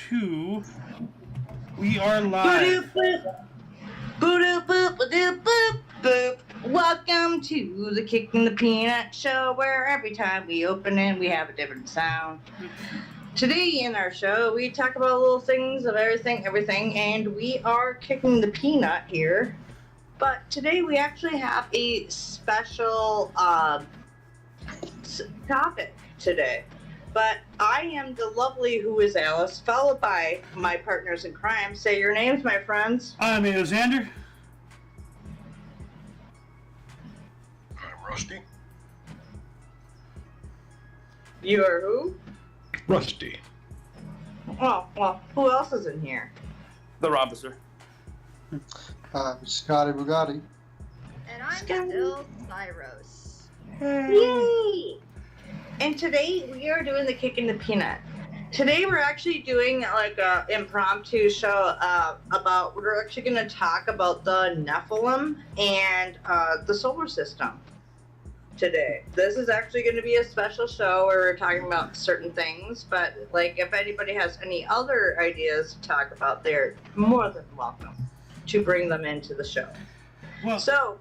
2. We are live. Welcome to the Kicking the Peanut Show, where every time we open it, we have a different sound. Today in our show, we talk about little things of everything, and we are kicking the peanut here. But today we actually have a special topic today. But I am the lovely who is Alice, followed by my partners in crime. Say your names, my friends. I'm Xander. I'm Rusty. You are who? Rusty. Oh, well, who else is in here? The Robinson. Scotty Bugatti. And I'm Scotty. still Cyros. Yay! And today we are doing the Kicking the Peanut. Today we're actually doing like a impromptu show about, we're actually going to talk about the Nephilim and the solar system today. This is actually going to be a special show where we're talking about certain things, but like if anybody has any other ideas to talk about, they're more than welcome to bring them into the show. Well, So,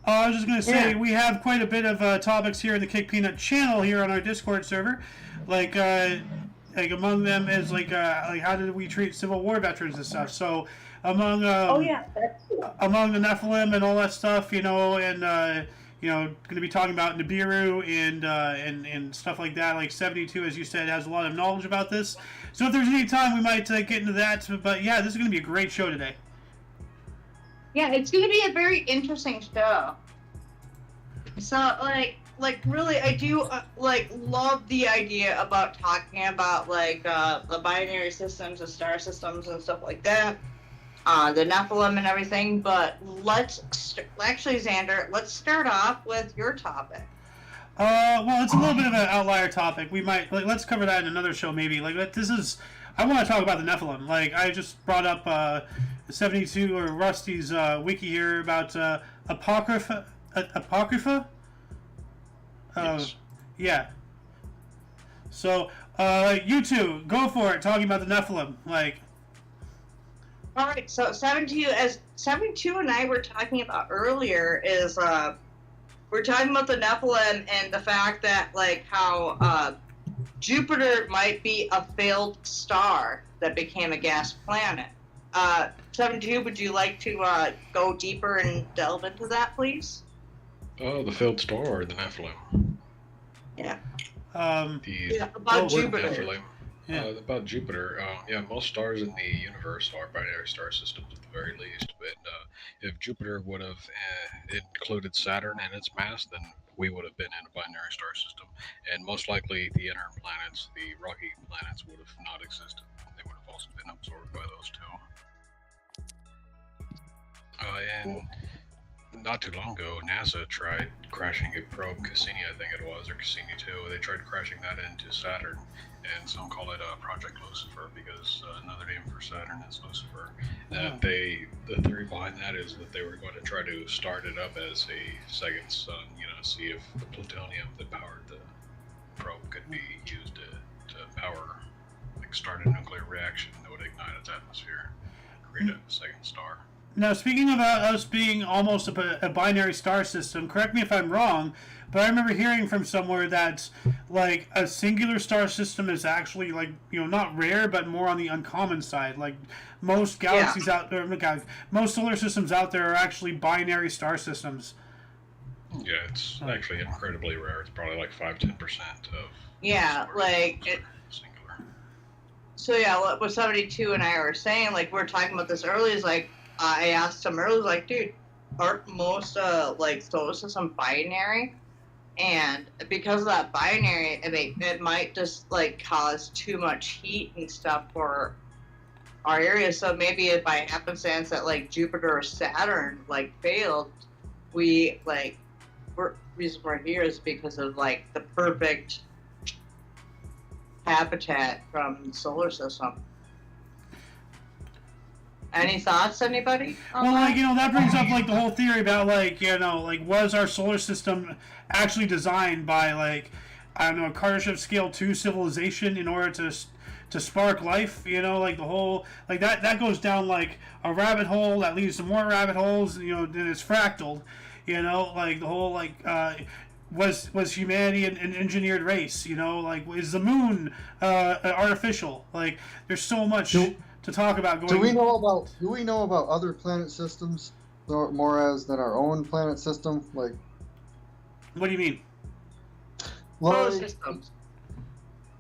I was just going to say, Yeah. we have quite a bit of topics here in the Kick Peanut channel here on our Discord server. Like among them is like how did we treat Civil War veterans and stuff. So among oh yeah, that's among the Nephilim and all that stuff, and going to be talking about Nibiru and stuff like that. Like 72, as you said, has a lot of knowledge about this. So if there's any time, we might get into that. But yeah, this is going to be a great show today. Yeah, it's going to be a very interesting show. So, really, I do, love the idea about talking about, the binary systems, the star systems, and stuff like that. The Nephilim and everything, but actually, Xander, let's start off with your topic. Well, it's a little bit of an outlier topic. We might, let's cover that in another show, maybe. I want to talk about the Nephilim. I just brought up, 72 or Rusty's wiki here about Apocrypha. Yes. Yeah. So, you two, go for it. Talking about the Nephilim, All right, so 72, as 72 and I were talking about earlier, is we're talking about the Nephilim and the fact that how Jupiter might be a failed star that became a gas planet. 72, would you like to go deeper and delve into that, please? Oh, the failed star or the Nephilim? Yeah. About Jupiter. Nephilim. Yeah. About Jupiter, most stars in the universe are binary star systems at the very least. But if Jupiter would have included Saturn in its mass, then we would have been in a binary star system. And most likely the inner planets, the rocky planets, would have not existed. They would have also been absorbed by those two. And not too long ago, NASA tried crashing a probe, Cassini I think it was, or Cassini 2. They tried crashing that into Saturn, and some call it Project Lucifer because another name for Saturn is Lucifer. And the theory behind that is that they were going to try to start it up as a second sun, see if the plutonium that powered the probe could be used to power, start a nuclear reaction that would ignite its atmosphere, create a second star. Now, speaking about us being almost a binary star system, correct me if I'm wrong, but I remember hearing from somewhere that, a singular star system is actually, not rare, but more on the uncommon side. Most galaxies out there, most solar systems out there are actually binary star systems. Yeah, it's actually incredibly rare. It's probably 5-10% of... Yeah, singular. So yeah, what 72 and I were saying, we were talking about this earlier, is I asked him earlier, dude, aren't most solar system binary? And because of that binary, it might just cause too much heat and stuff for our area. So maybe if by happenstance that Jupiter or Saturn failed, reason we're here is because of the perfect habitat from the solar system. Any thoughts, anybody? Well, that brings up the whole theory about was our solar system actually designed by I don't know, a Kardashev scale 2 civilization in order to spark life, like the whole, like that goes down like a rabbit hole that leads to more rabbit holes, then it's fractaled, like the whole, like, was humanity an engineered race, like, is the moon artificial? Like, there's so much to talk about going. Do we know about other planet systems more as than our own planet system? Like, what do you mean? Solar like systems.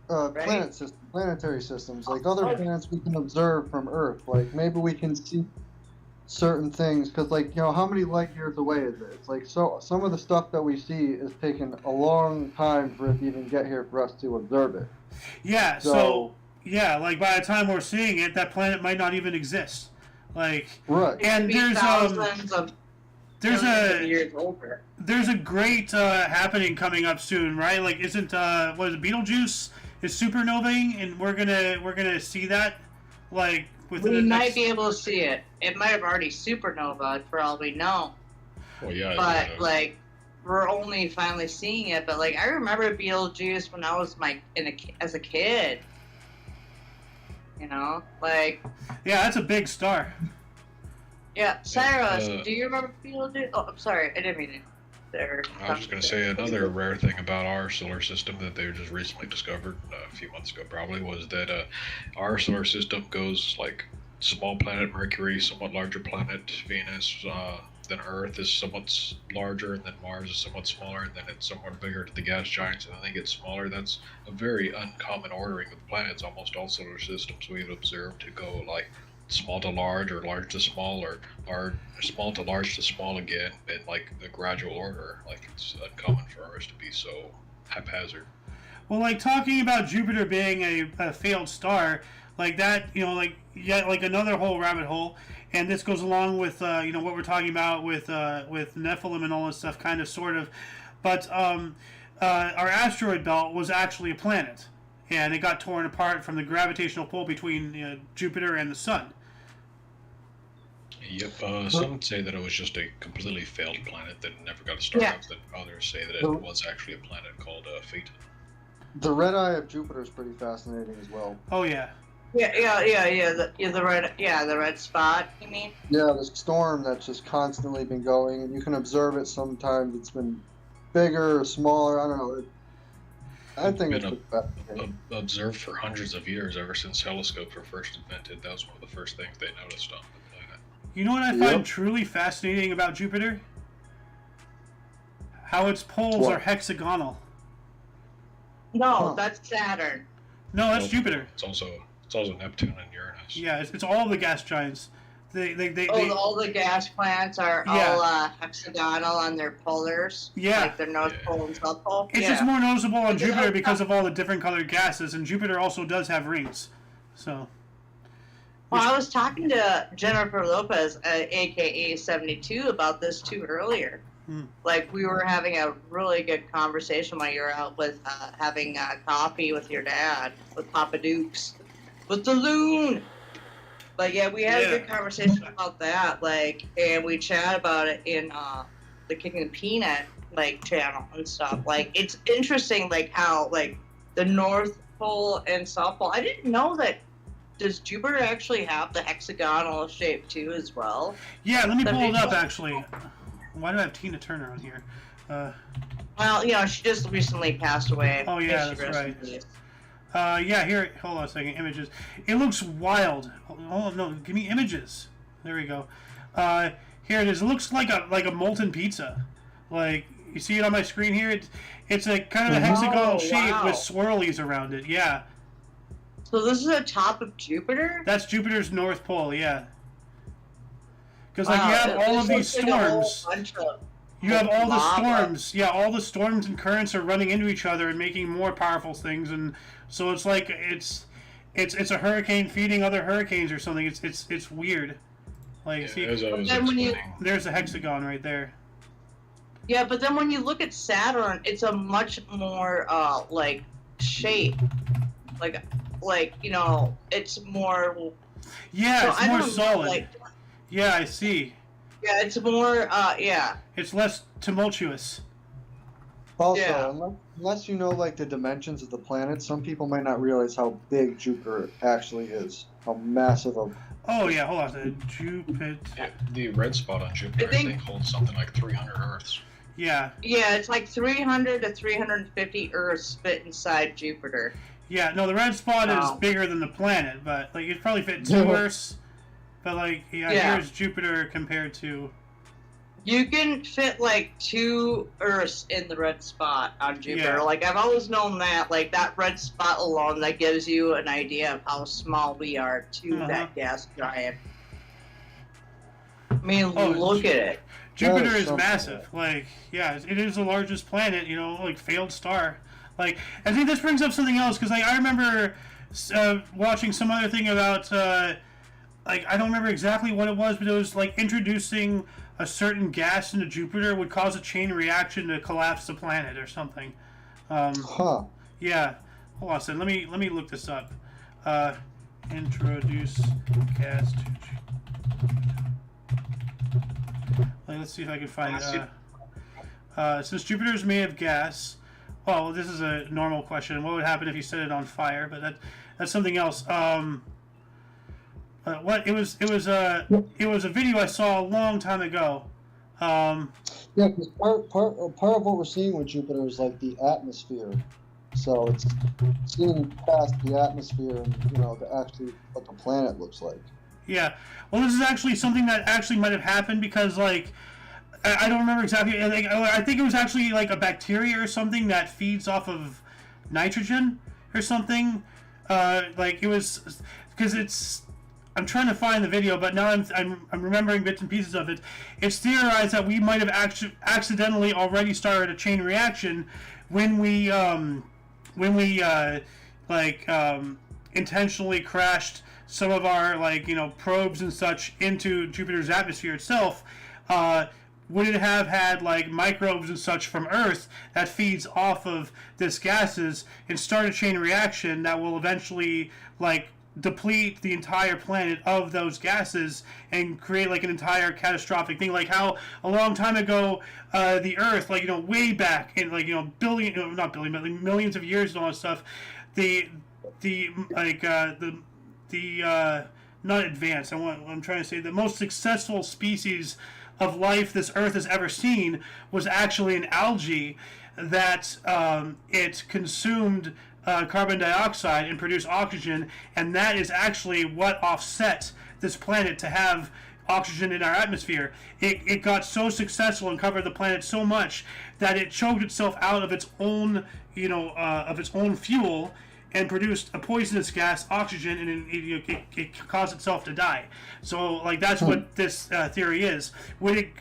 Right? planetary systems, like other planets we can observe from Earth. Like maybe we can see certain things because, like, how many light years away is it? It's like, so some of the stuff that we see is taking a long time for it to even get here for us to observe it. Yeah. So yeah, like by the time we're seeing it, that planet might not even exist. Like, right. And there's thousands of years older. There's a great happening coming up soon, right? Like, isn't what is it, Betelgeuse is supernovaing, and we're gonna see that, like, within We the might next... be able to see it. It might have already supernovaed for all we know. Well, yeah. But like, we're only finally seeing it. But like, I remember Beetlejuice when I was as a kid. Like. Yeah, that's a big star. Yeah, Cyrus, do you remember Beetlejuice? Oh, I'm sorry, I didn't mean to. I was just going to say another rare thing about our solar system that they just recently discovered, a few months ago probably, was that our solar system goes like small planet Mercury, somewhat larger planet Venus, then Earth is somewhat larger, and then Mars is somewhat smaller, and then it's somewhat bigger to the gas giants, and then they get smaller. That's a very uncommon ordering of planets. Almost all solar systems we've observed to go like small to large, or large to small, or small to large to small again, in like the gradual order. Like, it's uncommon for ours to be so haphazard. Well, like, talking about Jupiter being a failed star, like that, like another whole rabbit hole, and this goes along with what we're talking about with Nephilim and all this stuff, kind of, sort of, but our asteroid belt was actually a planet, and it got torn apart from the gravitational pull between Jupiter and the Sun. Yep, some say that it was just a completely failed planet that never got a start up, then others say that it was actually a planet called Phaeton. The red eye of Jupiter is pretty fascinating as well. Oh, yeah. The red spot, you mean? Yeah, the storm that's just constantly been going, and you can observe it sometimes. It's been bigger or smaller, I don't know. I think it's been observed for hundreds of years, ever since telescopes were first invented. That was one of the first things they noticed on the planet. You know what I find truly fascinating about Jupiter? How its poles are hexagonal. No, that's Saturn. No, that's Jupiter. It's also Neptune and Uranus. Yeah, it's all the gas giants. All the gas planets are all hexagonal on their polars. Yeah. Like their North Pole and South Pole. It's just more noticeable on Jupiter because of all the different colored gases, and Jupiter also does have rings. So. Well, I was talking to Jennifer Lopez, aka 72, about this too earlier. Like, we were having a really good conversation while you were out with having coffee with your dad, with Papa Dukes, with the loon. But yeah, we had a good conversation about that, like, and we chat about it in the Kicking the Peanut channel and stuff. Like, it's interesting, like, how the North Pole and South Pole. I didn't know that. Does Jupiter actually have the hexagonal shape too, as well? Yeah, let me pull it up. Actually, why do I have Tina Turner on here? Well, she just recently passed away. Oh yeah, that's right. Here, hold on a second. Images. It looks wild. Oh no, give me images. There we go. Here it is. It looks like a molten pizza. Like, you see it on my screen here. It's a kind of a hexagonal shape with swirlies around it. Yeah. So this is the top of Jupiter? That's Jupiter's North Pole. Yeah. Because you have all of these storms. You have all the storms. Yeah, all the storms and currents are running into each other and making more powerful things, and so it's like it's a hurricane feeding other hurricanes or something. It's weird. Like, see, there's a hexagon right there. Yeah, but then when you look at Saturn, it's a much more shape. It's more. Yeah, it's more solid. Yeah, I see. Yeah, it's more. It's less tumultuous. Also, Yeah. unless you know like the dimensions of the planet, some people might not realize how big Jupiter actually is. How massive of. Oh yeah, hold on a second. Jupiter. Yeah, the red spot on Jupiter, I I think- think, holds something like 300 Earths. Yeah, Yeah, it's like 300 to 350 Earths fit inside Jupiter. yeah. No, the red spot is Wow. bigger than the planet, but like it probably fit 2 Yeah. Earths. But like, yeah, Yeah. here's Jupiter compared to. You can fit like 2 Earths in the red spot on Jupiter. Yeah. Like I've always known that, like that red spot alone, that gives you an idea of how small we are to Uh-huh. that gas giant. I mean, Oh, look at it. Jupiter That is is something. massive. Like, yeah, it is the largest planet. You know, like failed star. Like, I think this brings up something else because like I remember watching some other thing about like I don't remember exactly what it was, but it was like introducing a certain gas into Jupiter would cause a chain reaction to collapse the planet or something. Huh. Yeah, hold on a second. Let me look this up. Introduce gas to like, let's see if I can find since Jupiter is made of gas. Well, this is a normal question. What would happen if you set it on fire? But that's something else. What it was a video I saw a long time ago. Yeah, because part of what we're seeing with Jupiter is like the atmosphere. So it's seeing past the atmosphere and actually what the planet looks like. Yeah. Well, this is actually something that actually might have happened because, like, I don't remember exactly. I think it was actually like a bacteria or something that feeds off of nitrogen or something. Like it was because it's. I'm trying to find the video, but now I'm remembering bits and pieces of it. It's theorized that we might have accidentally already started a chain reaction when we intentionally crashed some of our probes and such into Jupiter's atmosphere itself. Would it have had like microbes and such from Earth that feeds off of this gases and start a chain reaction that will eventually like deplete the entire planet of those gases and create like an entire catastrophic thing, like how a long time ago the Earth, way back in not billion, but like millions of years and all that stuff, the not advanced. I'm trying to say the most successful species of life this Earth has ever seen was actually an algae that it consumed carbon dioxide and produced oxygen, and that is actually what offset this planet to have oxygen in our atmosphere. It got so successful and covered the planet so much that it choked itself out of its own fuel and produced a poisonous gas, oxygen, and it caused itself to die. So, like, that's what this theory is. Would it,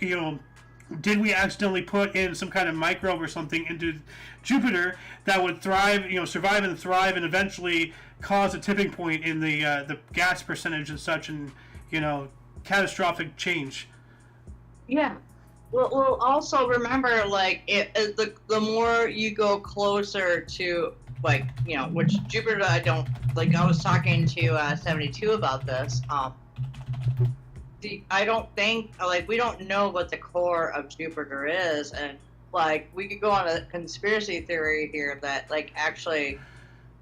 did we accidentally put in some kind of microbe or something into Jupiter that would thrive, survive and thrive, and eventually cause a tipping point in the gas percentage and such, and catastrophic change? Yeah. Well, also remember, like, the more you go closer to, like, which Jupiter, I was talking to 72 about this. I don't think, like, we don't know what the core of Jupiter is, and, like, we could go on a conspiracy theory here that, like, actually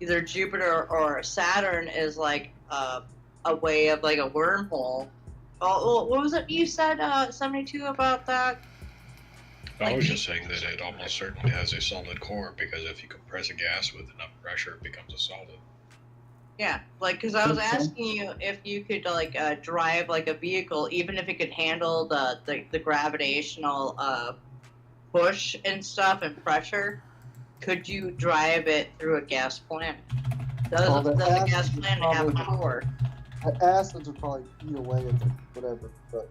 either Jupiter or Saturn is, like, a way of, like, a wormhole. Oh, what was it you said, 72, about that? I was just saying that it almost certainly has a solid core, because if you compress a gas with enough pressure, it becomes a solid. Yeah, like, because I was asking you if you could, like, drive, like, a vehicle, even if it could handle the gravitational push and stuff and pressure, could you drive it through a gas planet? Does a gas planet have a core? The acids would probably eat away at it, whatever. But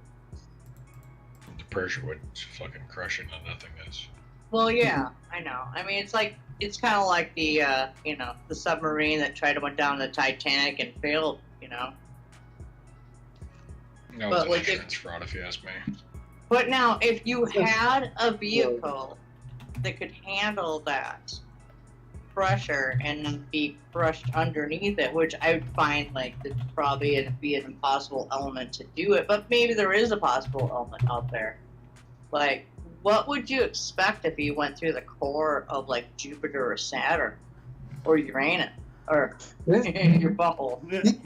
The pressure would fucking crush it to nothingness. Well, yeah, I know. I mean, it's kind of like the the submarine that tried to went down the Titanic and failed. That was But, an like, insurance fraud, if you ask me. But now, if you had a vehicle that could handle that pressure and be crushed underneath it, which I would find like that probably be an impossible element to do it, but maybe there is a possible element out there. Like, what would you expect if you went through the core of like Jupiter or Saturn or Uranus or your butthole?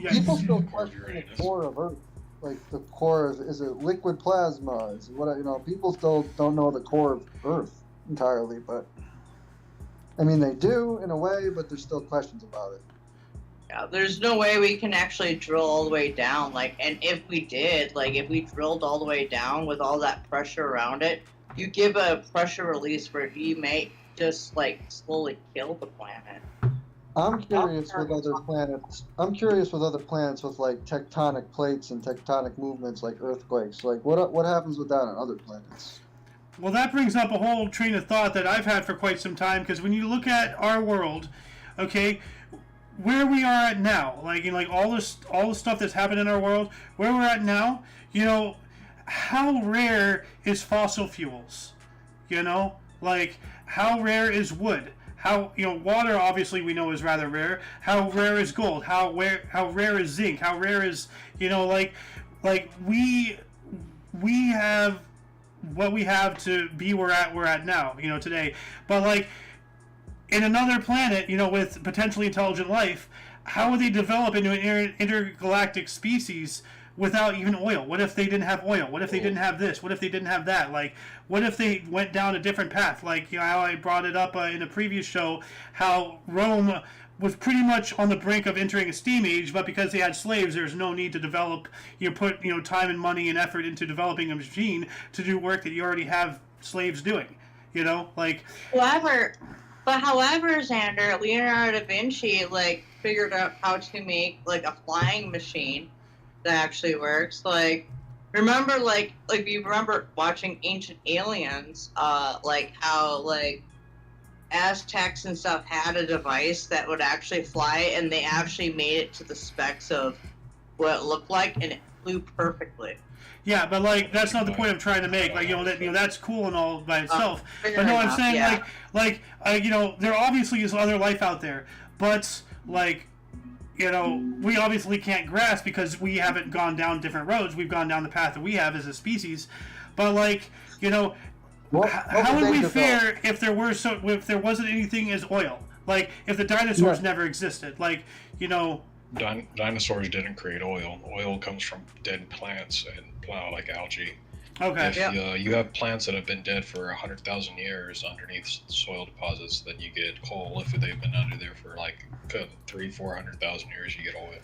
People still Or question the Uranus. core of Earth. Like the core is it liquid plasma? Is it what people still don't know the core of Earth entirely, but I mean they do in a way, but there's still questions about it. Yeah, there's no way we can actually drill all the way down. Like, and if we did, like, if we drilled all the way down with all that pressure around it, you give a pressure release where you may just like slowly kill the planet. I'm curious with other planets. I'm curious with other planets with like tectonic plates and tectonic movements like earthquakes. Like what happens with that on other planets? Well, that brings up a whole train of thought that I've had for quite some time. Because when you look at our world, okay, where we are at now, like all the stuff that's happened in our world, where we're at now, how rare is fossil fuels? Like how rare is wood? How water obviously we know is rather rare. How rare is gold? How rare is zinc? How rare is like we have what we have to be we're at now, today. But like in another planet, with potentially intelligent life, how would they develop into an intergalactic species without even oil? What if they didn't have oil? What if they didn't have this? What if they didn't have that? Like, what if they went down a different path? Like, how I brought it up in a previous show, how Rome was pretty much on the brink of entering a steam age, but because they had slaves, there's no need to develop, put, time and money and effort into developing a machine to do work that you already have slaves doing, like... However, Xander, Leonardo da Vinci like figured out how to make like a flying machine that actually works. Like, remember, like you remember watching Ancient Aliens, like how like Aztecs and stuff had a device that would actually fly, and they actually made it to the specs of what it looked like, and it flew perfectly. Yeah, but like that's not the point I'm trying to make. Like that's cool and all by itself. But no, I'm saying there obviously is other life out there, but like we obviously can't grasp because we haven't gone down different roads. We've gone down the path that we have as a species. But like how would we fare if there wasn't anything as oil? Like if the dinosaurs never existed? Like Dinosaurs didn't create oil. Oil comes from dead plants and like algae. Okay. If you have plants that have been dead for 100,000 years underneath soil deposits, then you get coal. If they've been under there for like 300,000-400,000 years, you get oil.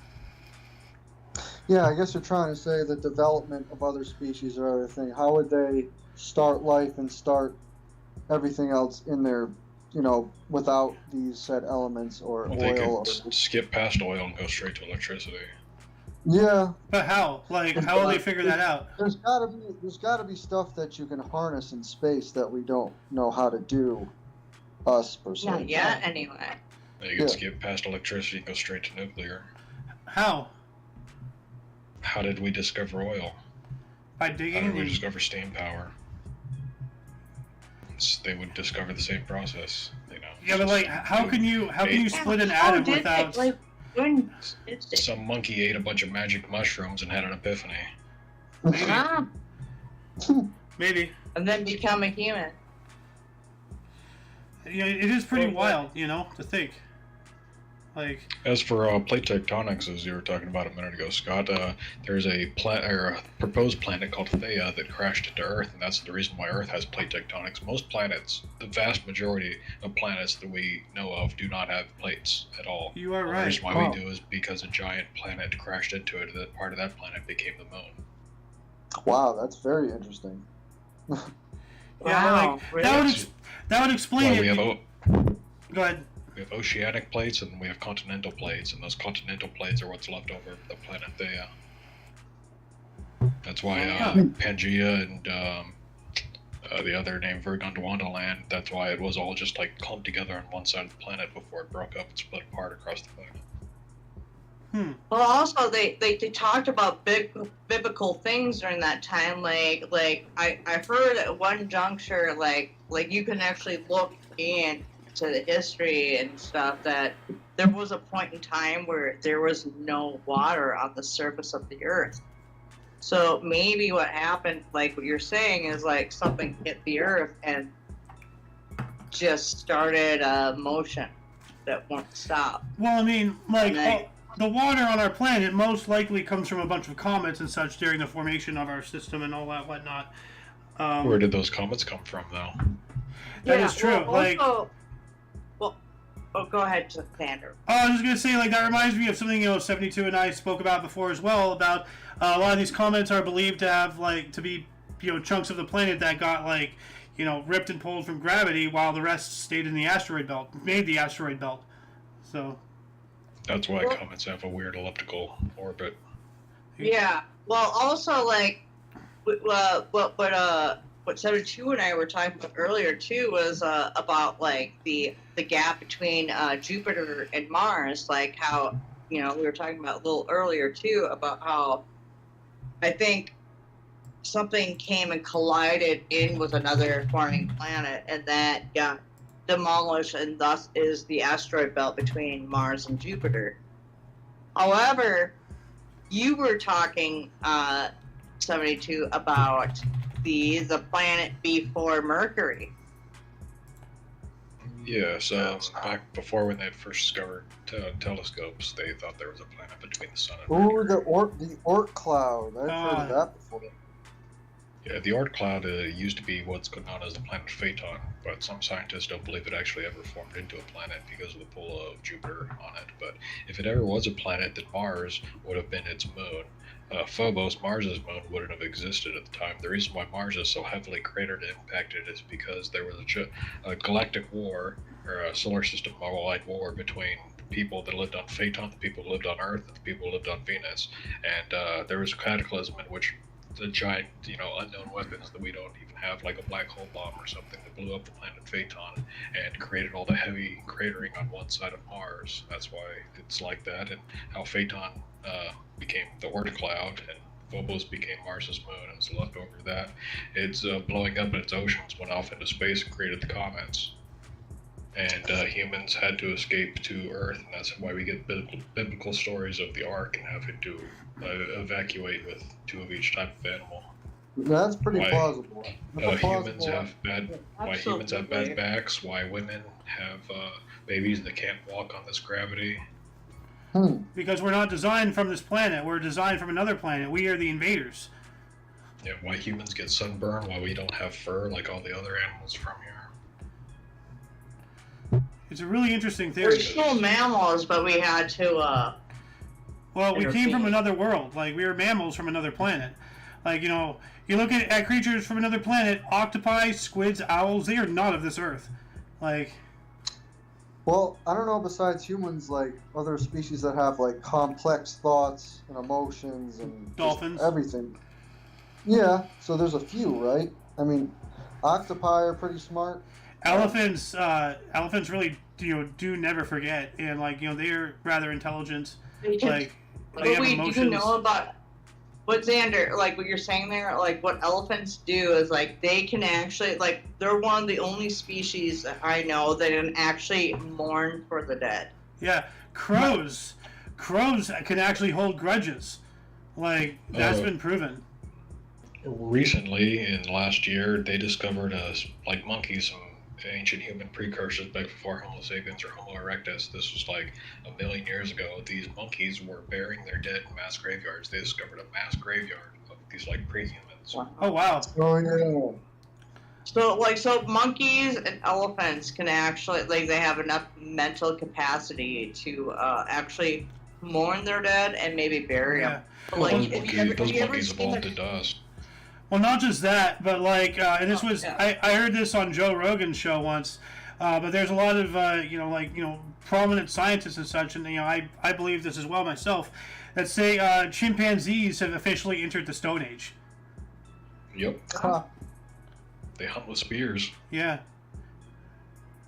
Yeah, I guess you're trying to say the development of other species or other thing. How would they start life and start everything else in there, without these said elements or oil? They could skip past oil and go straight to electricity. Yeah. But how? Like, how will they figure that out? There's gotta be stuff that you can harness in space that we don't know how to do, us per se. Not yet, anyway. You can skip past electricity and go straight to nuclear. How? How did we discover oil? By digging? How did we discover steam power? They would discover the same process, Yeah, but like, how can you split an atom without? Some monkey ate a bunch of magic mushrooms and had an epiphany. Maybe. And then become a human. It is pretty wild, to think. Like, as for plate tectonics, as you were talking about a minute ago, Scott, there's a proposed planet called Theia that crashed into Earth, and that's the reason why Earth has plate tectonics. Most planets, the vast majority of planets that we know of, do not have plates at all. You are right. The reason why we do is because a giant planet crashed into it, and that part of that planet became the moon. Wow, that's very interesting. Yeah, like, that would explain it. Go ahead. We have oceanic plates and we have continental plates, and those continental plates are what's left over of the planet Theia. That's why Pangea and the other name for Gondwana land, that's why it was all just like clumped together on one side of the planet before it broke up and split apart across the planet. Well, also they talked about biblical things during that time. Like I heard at one juncture, like you can actually look in to the history and stuff that there was a point in time where there was no water on the surface of the earth. So maybe what happened, like what you're saying, is like something hit the Earth and just started a motion that won't stop. Well, I mean, like, And then- the water on our planet most likely comes from a bunch of comets and such during the formation of our system and all that whatnot. Where did those comets come from, though? That is true. Well, Like, also, go ahead, Xander. I was just gonna say, like, that reminds me of something 72 and I spoke about before as well. About a lot of these comets are believed to have to be chunks of the planet that got ripped and pulled from gravity, while the rest stayed in the asteroid belt, made the asteroid belt. So That's why comets have a weird elliptical orbit. Yeah. Well, also what 72 and I were talking about earlier too was about like the gap between Jupiter and Mars, like how we were talking about a little earlier too about how I think something came and collided in with another forming planet, and that got demolished, and thus is the asteroid belt between Mars and Jupiter. However, you were talking 72 about the planet before Mercury. Yeah, so back before when they first discovered telescopes, they thought there was a planet between the sun and Ooh, Mercury. the Oort cloud. I've heard of that before. Yeah, the Oort cloud used to be what's known as the planet Phaeton, but some scientists don't believe it actually ever formed into a planet because of the pull of Jupiter on it. But if it ever was a planet, then Mars would have been its moon. Phobos, Mars's moon, wouldn't have existed at the time. The reason why Mars is so heavily cratered and impacted is because there was a galactic war, or a solar system-wide war between the people that lived on Phaeton, the people who lived on Earth, and the people who lived on Venus. And there was a cataclysm in which the giant, unknown weapons that we don't even have, like a black hole bomb or something, that blew up the planet Phaeton and created all the heavy cratering on one side of Mars. That's why it's like that, and how Phaeton became the Oort cloud, and Phobos became Mars's moon, and was left over that. It's blowing up in its oceans, went off into space and created the comets. And humans had to escape to Earth, and that's why we get biblical stories of the Ark and having to evacuate with 2 of each type of animal. That's pretty Why, plausible. That's a humans plausible- why humans have bad backs, why women have babies that can't walk on this gravity. because we're not designed from this planet, we're designed from another planet. We are the invaders. Yeah, why humans get sunburn, why we don't have fur like all the other animals from here. It's a really interesting We're theory. still mammals, but we had to. Well, we came from Intervene. another world. Like, we were mammals from another planet. Like, you look at creatures from another planet, octopi, squids, owls, they are not of this earth. Like, Well, I don't know, besides humans, like other species that have like complex thoughts and emotions and just Dolphins. everything. Yeah, so there's a few, right? I mean, octopi are pretty smart. elephants really, do never forget. And, like, they are rather intelligent. Like, But they have do you emotions. know about what Xander, like what you're saying there? Like what elephants do is like they can actually, like, they're one of the only species that I know that can actually mourn for the dead. Yeah, crows can actually hold grudges. Like, that's been proven. Recently, in last year, they discovered like monkeys, some ancient human precursors back before Homo sapiens or Homo erectus. This was like 1 million years ago. These monkeys were burying their dead in mass graveyards. They discovered a mass graveyard of these like pre-humans. Oh, wow. Oh yeah. So monkeys and elephants can actually, like, they have enough mental capacity to actually mourn their dead and maybe bury Yeah. them. But, like, Those have you ever monkeys seen evolved the- to dust. Well, not just that, but like, and this was, Yeah. I heard this on Joe Rogan's show once, but there's a lot of, prominent scientists and such, and, I believe this as well myself, that say chimpanzees have officially entered the Stone Age. Yep, Huh. they hunt with spears. Yeah.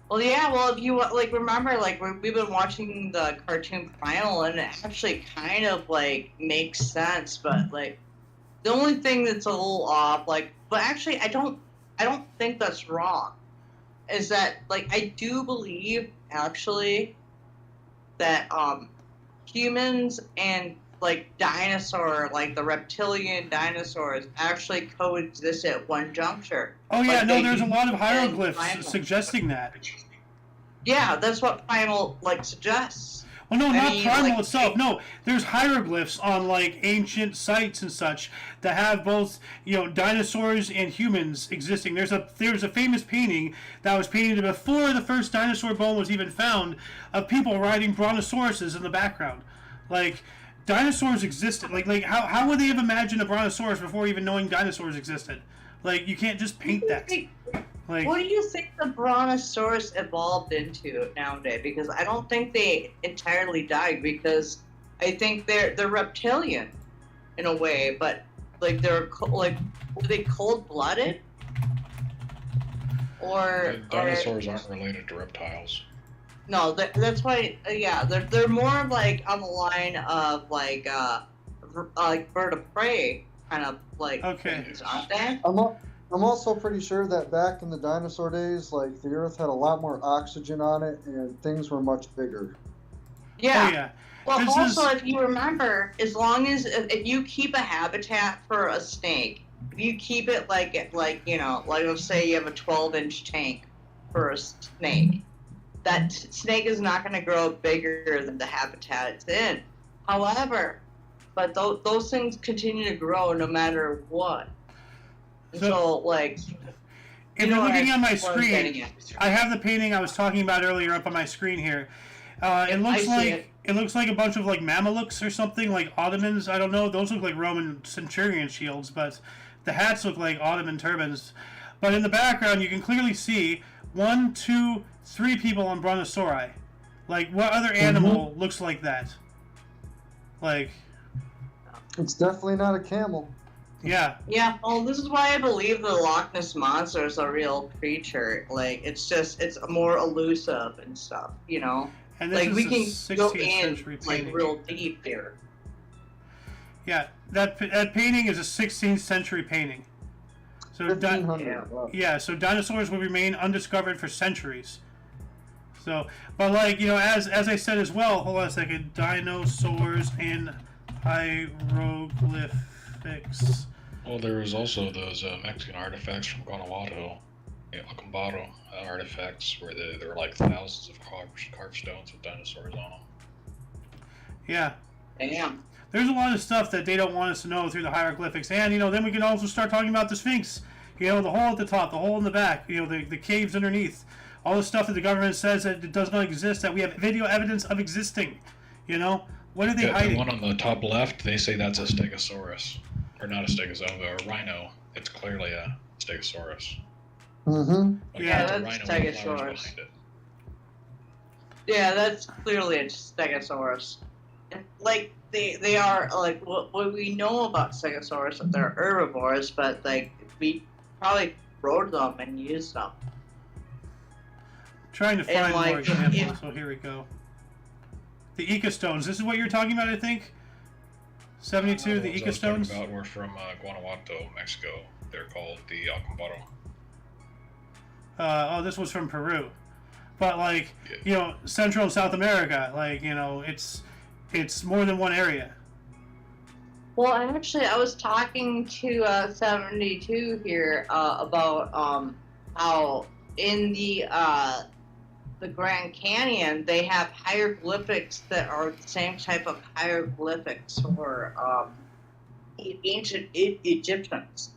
Well, yeah. Well, if you like remember, like we've been watching the cartoon Primal, and it actually kind of like makes sense. But like the only thing that's a little off, like, but actually I don't think that's wrong. Is that, like, I do believe actually that humans and like dinosaur, like the reptilian dinosaurs, actually coexist at one juncture. Oh yeah, Like no, they there's a lot of do in hieroglyphs Primal. suggesting that. Yeah, that's what Primal like suggests. Well, no, I not mean, primal like, itself. No, there's hieroglyphs on like ancient sites and such that have both, dinosaurs and humans existing. There's a famous painting that was painted before the first dinosaur bone was even found of people riding brontosauruses in the background. Like dinosaurs existed. Like how would they have imagined a brontosaurus before even knowing dinosaurs existed? Like you can't just paint that. Like What do you think the Brontosaurus evolved into nowadays? Because I don't think they entirely died. Because I think they're reptilian, in a way, but like were they cold blooded? Or Dinosaurs aren't related to reptiles. no, that's why. Yeah, they're more like on the line of like bird of prey kind of like Okay. things, aren't they? I'm also pretty sure that back in the dinosaur days, like the Earth had a lot more oxygen on it, and things were much bigger. Yeah. oh yeah. Well, This also, is- if you remember, as long as if you keep a habitat for a snake, if you keep it like let's say you have a 12-inch tank for a snake, that snake is not going to grow bigger than the habitat it's in. However, but those things continue to grow no matter what. And so, like, If you're looking on my what I'm getting screen, at. I have the painting I was talking about earlier up on my screen here. It looks I see like it looks like a bunch of like Mamelukes or something, like Ottomans. I don't know. Those look like Roman centurion shields, but the hats look like Ottoman turbans. But in the background, you can clearly see 1, 2, 3 people on Brontosauri. Like, what other animal looks like that? Like, It's definitely not a camel. yeah. Yeah, well, this is why I believe the Loch Ness Monster is a real creature. Like, it's more elusive and stuff, And this Like, is we a can 16th go century in, painting. like, real deep here. Yeah, that painting is a 16th century painting. So 1500. Yeah. Wow. yeah, so dinosaurs will remain undiscovered for centuries. So, but like as I said as well, hold on a second. Dinosaurs and hieroglyphics. Well, there was also those Mexican artifacts from Guanajuato, Acambaro artifacts, where there were like thousands of carved stones with dinosaurs on them. Yeah, Damn. there's a lot of stuff that they don't want us to know through the hieroglyphics, and then we can also start talking about the Sphinx. The hole at the top, the hole in the back. The caves underneath. All the stuff that the government says that it does not exist, that we have video evidence of existing. What are they The hiding? one on the top left, they say that's a Stegosaurus. Or not a Stegosaurus, a rhino. It's clearly a Stegosaurus. Mm-hmm. Like, Yeah, it's a that's rhino with flowers Stegosaurus. behind it. Yeah, that's clearly a Stegosaurus. And, like, they are, like, what we know about Stegosaurus, that they're herbivores, but, like, we probably rode them and used them. Trying to And, find more like, examples. yeah. So here we go. The Ecostones. This is what you're talking about, I think. 72. The ones I was talking Ecostones. about were from Guanajuato, Mexico. They're called the Acambaro. This was from Peru, but like Yeah. Central and South America, like it's more than one area. Well, I was talking to 72 here about how in the Grand Canyon they have hieroglyphics that are the same type of hieroglyphics for ancient Egyptians,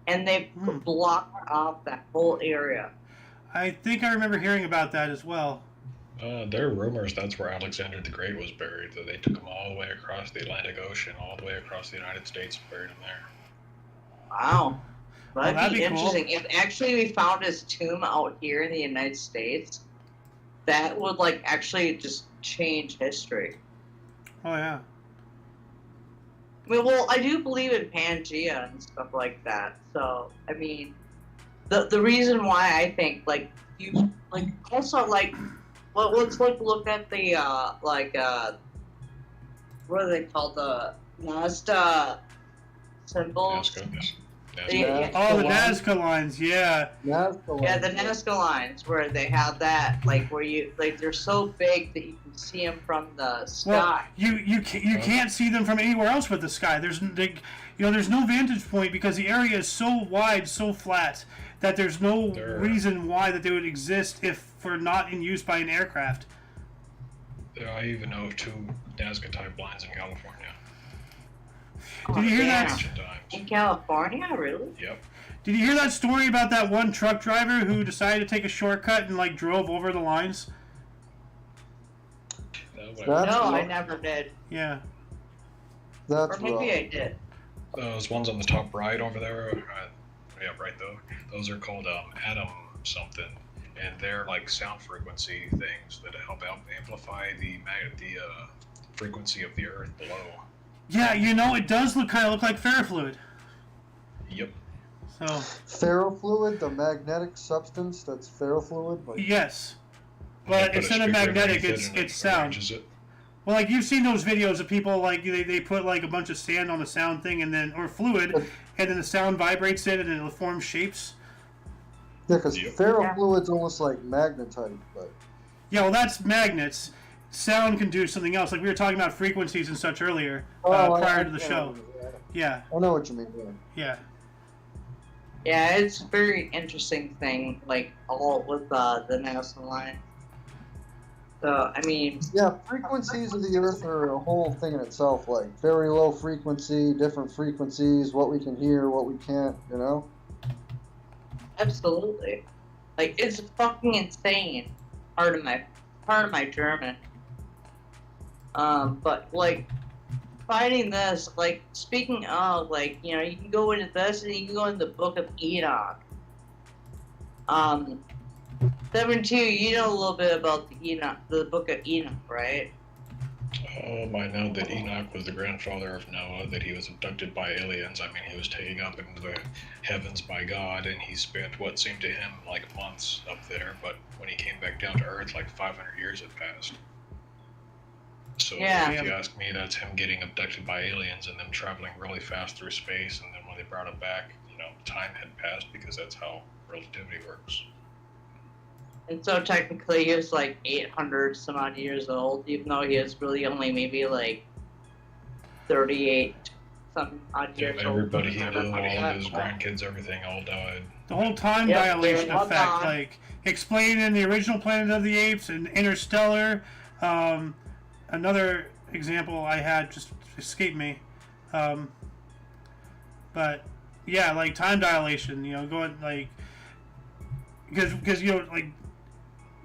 and they block off that whole area. I think I remember hearing about that as well. There are rumors that's where Alexander the Great was buried, that they took him all the way across the Atlantic Ocean, all the way across the United States, and buried him there. Wow. That'd, Well, that'd be be cool. interesting. If actually we found his tomb out here in the United States, that would like actually just change history. Oh yeah. I mean, well, I do believe in Pangea and stuff like that. So, I mean, the reason why I think like you like also like let's like look at the what are they called, the Nazca symbol? Nazca. Yeah. Oh, the Nazca lines, yeah. Nazca Yeah, lines. the Nazca lines where they have that, like where you like they're so big that you can see them from the Well, sky. you can't see them from anywhere else but the sky. There's there's no vantage point because the area is so wide, so flat that there's no reason why that they would exist if for not in use by an aircraft. I even know of 2 Nazca type lines in California. Did you hear that? Ancient times. In California, really? Yep. Did you hear that story about that one truck driver who decided to take a shortcut and like drove over the lines? That's No, I rough. never did. Yeah. That's Or maybe rough. I did. Those ones on the top right over there, yeah, right though. Those are called atom something, and they're like sound frequency things that help amplify the frequency of the Earth below. Yeah, it does kind of look like ferrofluid. Yep. So. Ferrofluid, the magnetic substance that's ferrofluid. Like, Yes. They But put a instead of speaker magnetic, underneath it and it's it sound. arranges it. Well, like you've seen those videos of people like they put like a bunch of sand on a sound thing or fluid, and then the sound vibrates it and it forms shapes. yeah, because Yep. ferrofluid's almost like magnetite, but Yeah, well, that's magnets. Sound can do something else. Like we were talking about frequencies and such earlier prior to the show. Yeah, I know what you mean. Yeah. yeah. Yeah, it's a very interesting thing, like all with the NASA line. So I mean, Yeah, frequencies of the Earth are a whole thing in itself. Like very low frequency, different frequencies, what we can hear, what we can't. absolutely, like it's fucking insane. Part of my German. But like finding this, like speaking of, like you can go into this and you can go into the Book of Enoch. 7-2, you know a little bit about the Book of Enoch, right? I know that Enoch was the grandfather of Noah, that he was abducted by aliens. I mean, he was taken up into the heavens by God, and he spent what seemed to him like months up there, but when he came back down to Earth, like 500 years had passed. So Yeah. if you ask me, that's him getting abducted by aliens and them traveling really fast through space, and then when they brought him back, time had passed because that's how relativity works. And so technically he was like 800 some odd years old, even though he was really only maybe like 38 some odd Yeah, years old. everybody he knew, all of his grandkids, everything, all died. The whole time Yep, dilation they're all effect, gone. like explained in the original Planet of the Apes and Interstellar. Another example I had just escaped me, but yeah, like time dilation. Going like because like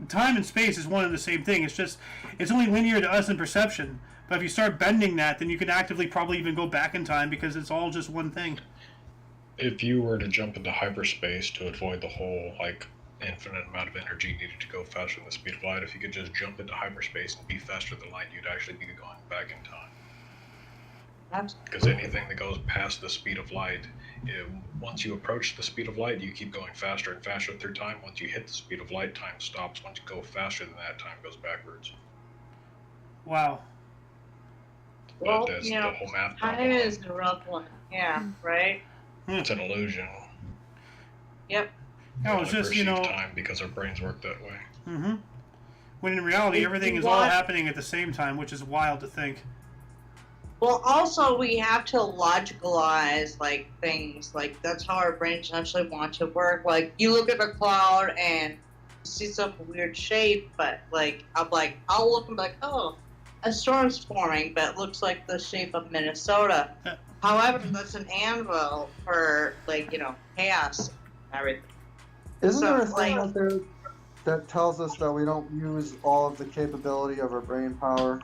time and space is one and the same thing. It's only linear to us in perception. But if you start bending that, then you can actively probably even go back in time because it's all just one thing. If you were to jump into hyperspace to avoid the whole infinite amount of energy needed to go faster than the speed of light, if you could just jump into hyperspace and be faster than light, you'd actually be going back in time. Because anything that goes past the speed of light, once you approach the speed of light, you keep going faster and faster through time. Once you hit the speed of light, time stops. Once you go faster than that, time goes backwards. Wow. Well, But that's the whole math time problem. is a rough one. Yeah, right? It's an illusion. Yep. No, We it's only just perceive time because our brains work that way. Mm-hmm. When in reality, If everything you is all want- happening at the same time, which is wild to think. Well, also we have to logicalize things. That's how our brains essentially want to work. Like you look at a cloud and you see some weird shape, but I'll look and be like, oh, a storm's forming, but it looks like the shape of Minnesota. Yeah. However, that's an anvil for chaos and everything. Isn't So, there a thing like- out there that tells us that we don't use all of the capability of our brain power?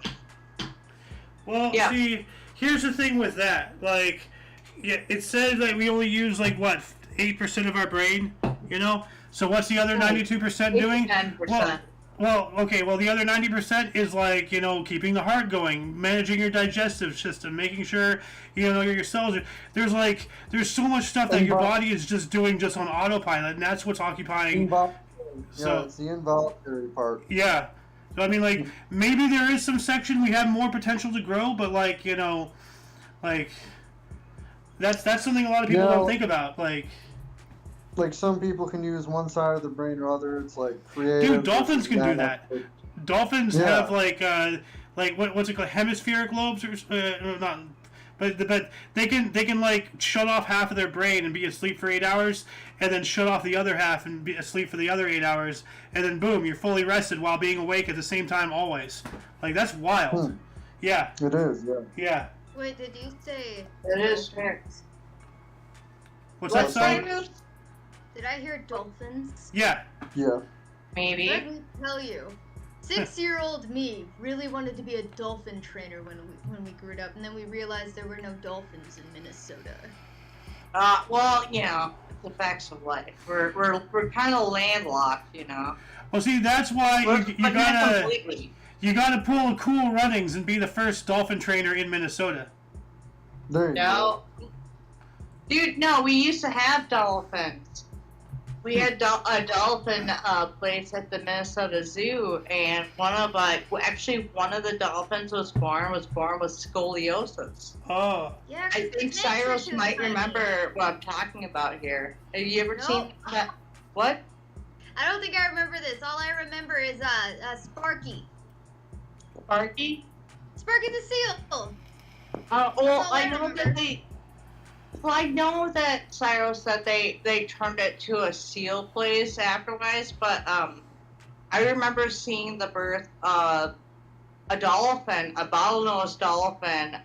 Well, Yeah. see, here's the thing with that. It says that we only use 8% of our brain. So what's the other 92% doing? 10%. Well, okay. Well, the other 90% is keeping the heart going, managing your digestive system, making sure your cells are. There's so much stuff that your body is just doing just on autopilot, and that's what's occupying. Yeah, it's the involuntary part. Yeah. So I mean, maybe there is some section we have more potential to grow, but That's something a lot of people Yeah. don't think about. Like some people can use one side of the brain or other. It's like creative. dude, dolphins can do that. that. Dolphins Yeah. have like what's it called, hemispheric lobes or not, but they can like shut off half of their brain and be asleep for 8 hours, and then shut off the other half and be asleep for the other 8 hours, and then boom, you're fully rested while being awake at the same time always. Like that's wild. Yeah, It is, yeah. yeah. Wait, did you say? It is fair. What's that, What's son? that? Did I hear dolphins? Yeah. Yeah. Maybe. Let me tell you, 6-year-old me really wanted to be a dolphin trainer when we grew up, and then we realized there were no dolphins in Minnesota. Well, you know, the facts of life. We're kind of landlocked, you know. Well, see, that's why you But not gotta completely. you gotta pull a cool runnings and be the first dolphin trainer in Minnesota. There you go. No. Dude, no, we used to have dolphins. We had a dolphin place at the Minnesota Zoo, and one of the dolphins was born with scoliosis. Oh. Yeah, I think Cyrus might remember what I'm talking about here. Have you ever seen that? What? I don't think I remember this. All I remember is Sparky. Sparky? Sparky the seal. Well, all I I know remember. that they. Well, I know that Cyrus that they turned it to a seal place afterwards, but I remember seeing the birth of a dolphin, a bottlenose dolphin,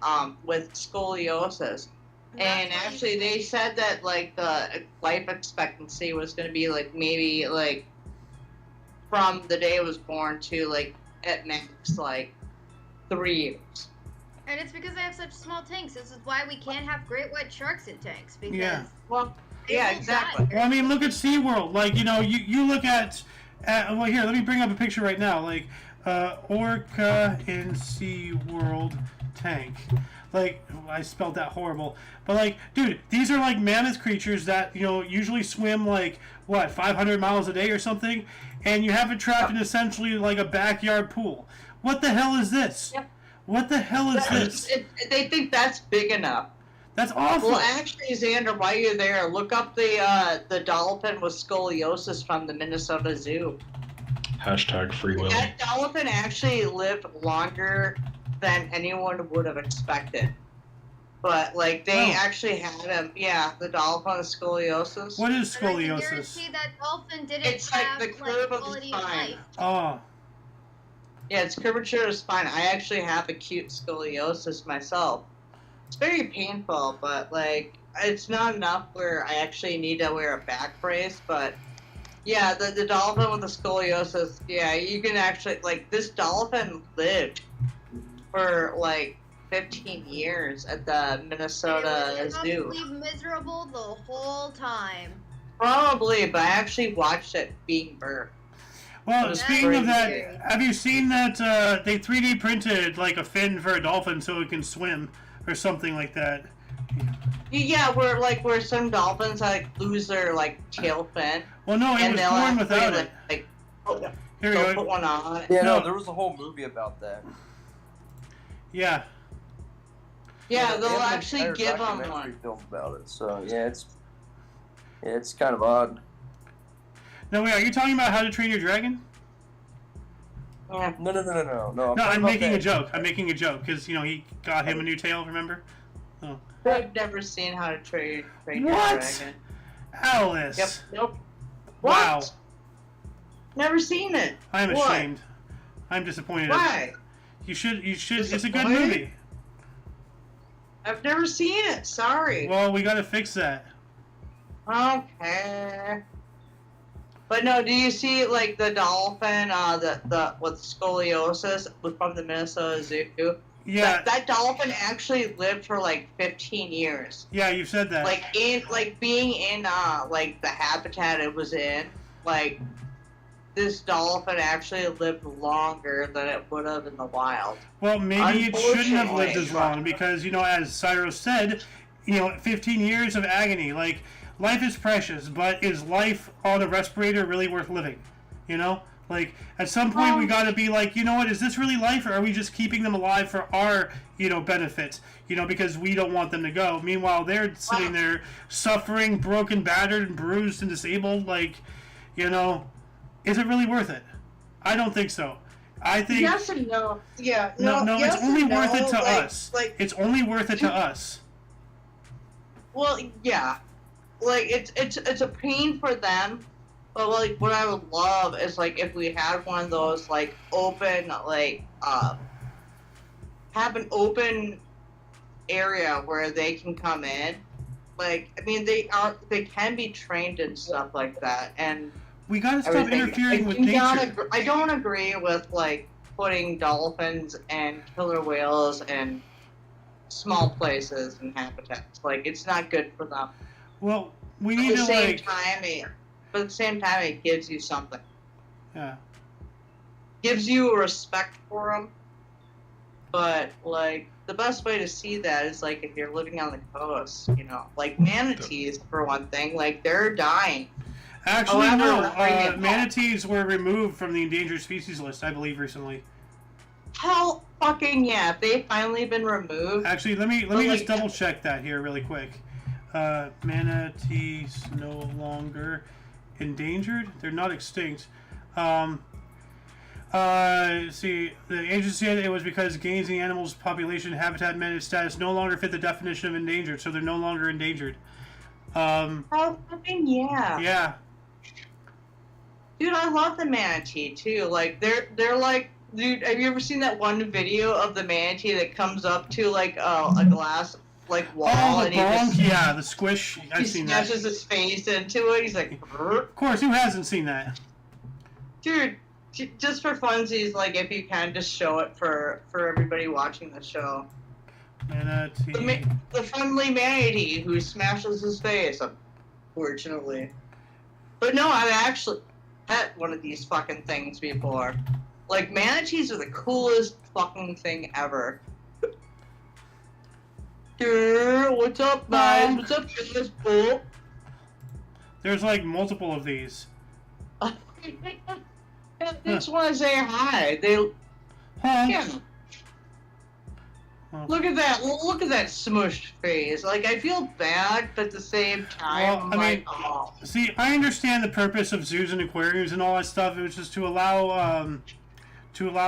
with scoliosis. And That's why actually, you- they said that like the life expectancy was going to be like maybe like from the day it was born to like at max like 3 years. And it's because they have such small tanks. This is why we can't have great white sharks in tanks, because Yeah. Well, they yeah, will exactly. die. Well, I mean, look at SeaWorld. Like, you know, you look at well, here, let me bring up a picture right now. Like, orca in SeaWorld tank. Like, I spelled that horrible. But, like, dude, these are, like, mammoth creatures that, you know, usually swim, like, what, 500 miles a day or something? And you have it trapped in essentially, like, a backyard pool. What the hell is this? Yep. What the hell is this? They think that's big enough. That's awful. Well, actually, Xander, while you're there, look up the dolphin with scoliosis from the Minnesota Zoo. Hashtag free will. That dolphin actually lived longer than anyone would have expected. But like they Oh. actually had him, yeah, the dolphin with scoliosis. What is And I can scoliosis? guarantee that dolphin didn't It's like have the curve of the quality of spine. life. Oh. Yeah, it's curvature of spine. I actually have acute scoliosis myself. It's very painful, but like it's not enough where I actually need to wear a back brace. But yeah, the dolphin with the scoliosis, yeah, you can actually like this dolphin lived for like 15 years at the Minnesota It was Zoo. probably miserable the whole time. Probably, but I actually watched it being birthed. Well, That's speaking of that, crazy. have you seen that they 3D printed like a fin for a dolphin so it can swim or something like that? Yeah, where some dolphins like lose their like tail fin. Well, no, it And was they'll born actually, without it. like oh, Here we they'll go. put one on. Yeah, no, No. there was a whole movie about that. Yeah. Yeah, They they'll have an actually entire give them documentary one. film about it. So yeah, it's kind of odd. No, wait, are you talking about How to Train Your Dragon? Yeah. No. I'm No, talking I'm about making that. a joke. I'm making a joke because, you know, he got him a new tail, remember? I've never seen How to Train Your What? Dragon. Alice. Yep. Nope. Wow. What? Never seen it. I'm What? ashamed. I'm disappointed. Why? You should. It's a good Disappointed? movie. I've never seen it. Sorry. Well, we gotta fix that. Okay. But no, do you see like the dolphin, the with scoliosis was from the Minnesota Zoo? Yeah. That dolphin actually lived for like 15 years. Yeah, you've said that. Like being in like the habitat it was in, like this dolphin actually lived longer than it would have in the wild. Well, maybe it shouldn't have lived as Unfortunately. long because, you know, as Cyrus said, you know, 15 years of agony. Like, life is precious, but is life on a respirator really worth living? You know? Like, at some point, we got to be like, you know what? Is this really life, or are we just keeping them alive for our, benefit? Because we don't want them to go. Meanwhile, they're sitting there suffering, broken, battered, and bruised and disabled. Like, is it really worth it? I don't think so. I think yes and no. Yeah, no. yes It's only and worth it no, to like, us. Like, it's only worth it to us. well, yeah, like it's a pain for them, but like what I would love is like if we had one of those like open have an open area where they can come in. Like, I mean, they can be trained and stuff like that, and We gotta stop everything. interfering with do not nature. I don't agree with like putting dolphins and killer whales in small places and habitats. Like, it's not good for them. Well, we At need the to same time, but at the same time, it gives you something. yeah. Gives you respect for them. But like the best way to see that is like if you're living on the coast, like manatees for one thing, like they're dying. Actually, However, no. Manatees were removed from the endangered species list, I believe, recently. Hell fucking yeah! If they've finally been removed. Actually, let me But, just like, double check that here really quick. Manatees no longer endangered. They're not extinct. See, the agency said it was because gains in the animal's population habitat managed status no longer fit the definition of endangered, so they're no longer endangered. Hell fucking yeah! Yeah. Dude, I love the manatee too. Like they're like, dude, have you ever seen that one video of the manatee that comes up to like a glass like wall Oh, the and bones? Yeah, the squish. he I've seen that. smashes his face into it? He's like, "Brr." Of course, who hasn't seen that? Dude, just for funsies, like if you can just show it for everybody watching the show. Manatee. The friendly manatee who smashes his face, unfortunately. But no, I've actually pet one of these fucking things before. Like, manatees are the coolest fucking thing ever. What's up, guys? What's up, guys? Oh. There's like multiple of these. I just want to say hi. They Huh? yeah. Well, Look at that! Look at that smushed face. Like, I feel bad, but at the same time, Well, I'm I like, mean- oh. see, I understand the purpose of zoos and aquariums and all that stuff. It was just to allow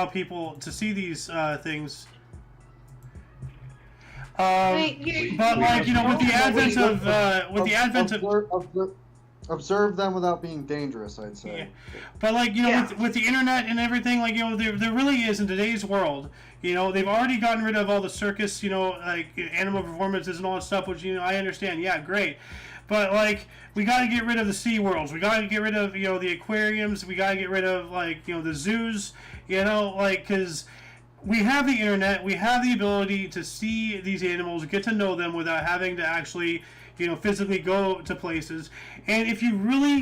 people to see these things. Hey, But like with the advent of Observe them without being dangerous, I'd say. Yeah. But like Yeah. with the internet and everything, like there really is in today's world. They've already gotten rid of all the circus, like animal performances and all that stuff, which I understand. Yeah, great. But like we got to get rid of the Sea Worlds. We got to get rid of the aquariums. We got to get rid of like the zoos. Because we have the internet. We have the ability to see these animals, get to know them without having to actually physically go to places. And if you really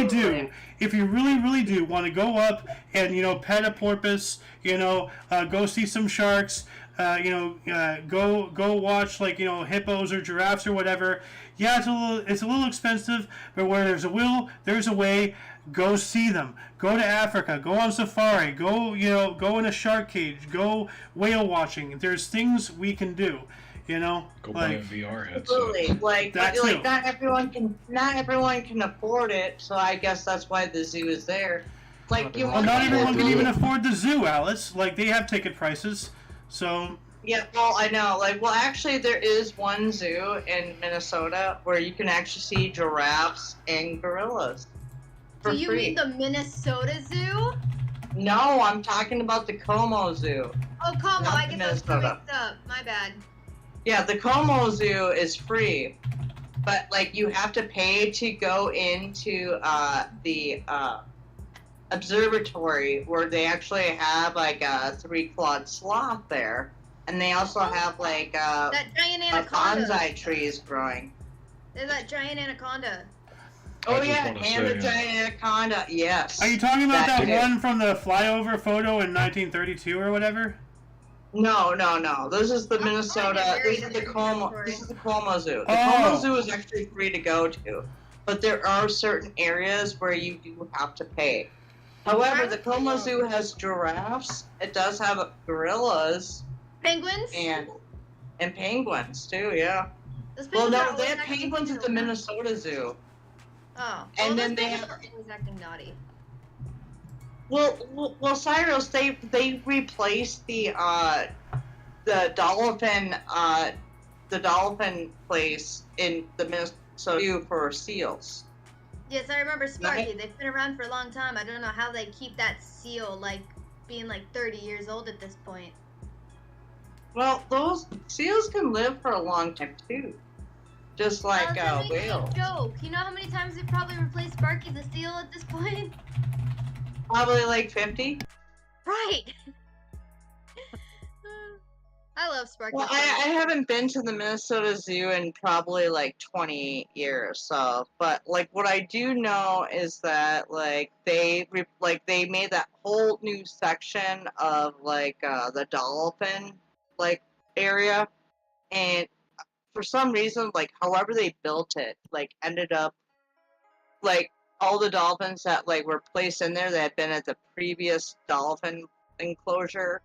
do, if you really do want to go up and pet a porpoise, go see some sharks, go watch like hippos or giraffes or whatever. Yeah, it's a little expensive, but where there's a will, there's a way. Go see them. Go to Africa. Go on safari. Go go in a shark cage. Go whale watching. There's things we can do. Go buy a VR headset. Absolutely. Like, That but, like too. not everyone can afford it, so I guess that's why the zoo is there. Like, you Well, want not to everyone go can to- even afford the zoo, Alice. Like they have ticket prices. So Yeah, well, I know. Like, well, actually, there is one zoo in Minnesota where you can actually see giraffes and gorillas for Do you free. mean the Minnesota Zoo? No, I'm talking about the Como Zoo. Oh, Como, Not I get those two Minnesota. mixed up. My bad. Yeah, the Como Zoo is free, but like you have to pay to go into the observatory where they actually have like a 3-clawed sloth there, and they also have like That giant anaconda. bonsai trees growing. There's that giant anaconda. Oh I just yeah, wanna and the say, giant anaconda. Yes. are you talking about That that too. one from the flyover photo in 1932 or whatever? No. This is the I'm Minnesota. finding it very This is the Como. discriminatory. This is the Como Zoo. The Oh. Como Zoo is actually free to go to, but there are certain areas where you do have to pay. However, the Como Zoo has giraffes. It does have gorillas Penguins? and penguins too. Yeah. Those Well, penguins are no, they always have acting penguins at the naughty. Minnesota Zoo. Oh. And Well, then those they penguins have- are always acting naughty. Well, Cyrus, they replaced the dolphin place in the Minnesota Zoo for seals. Yes, I remember Sparky. They've been around for a long time. I don't know how they keep that seal, like, being like 30 years old at this point. Well, those seals can live for a long time too, just like That makes me whales. joke. You know how many times they probably replaced Sparky the seal at this point? Probably like 50. Right. I love Sparky. Well, I haven't been to the Minnesota Zoo in probably like 20 years. So, but like what I do know is that like they made that whole new section of like the dolphin like area, and for some reason, like however they built it, like ended up like all the dolphins that like were placed in there that had been at the previous dolphin enclosure,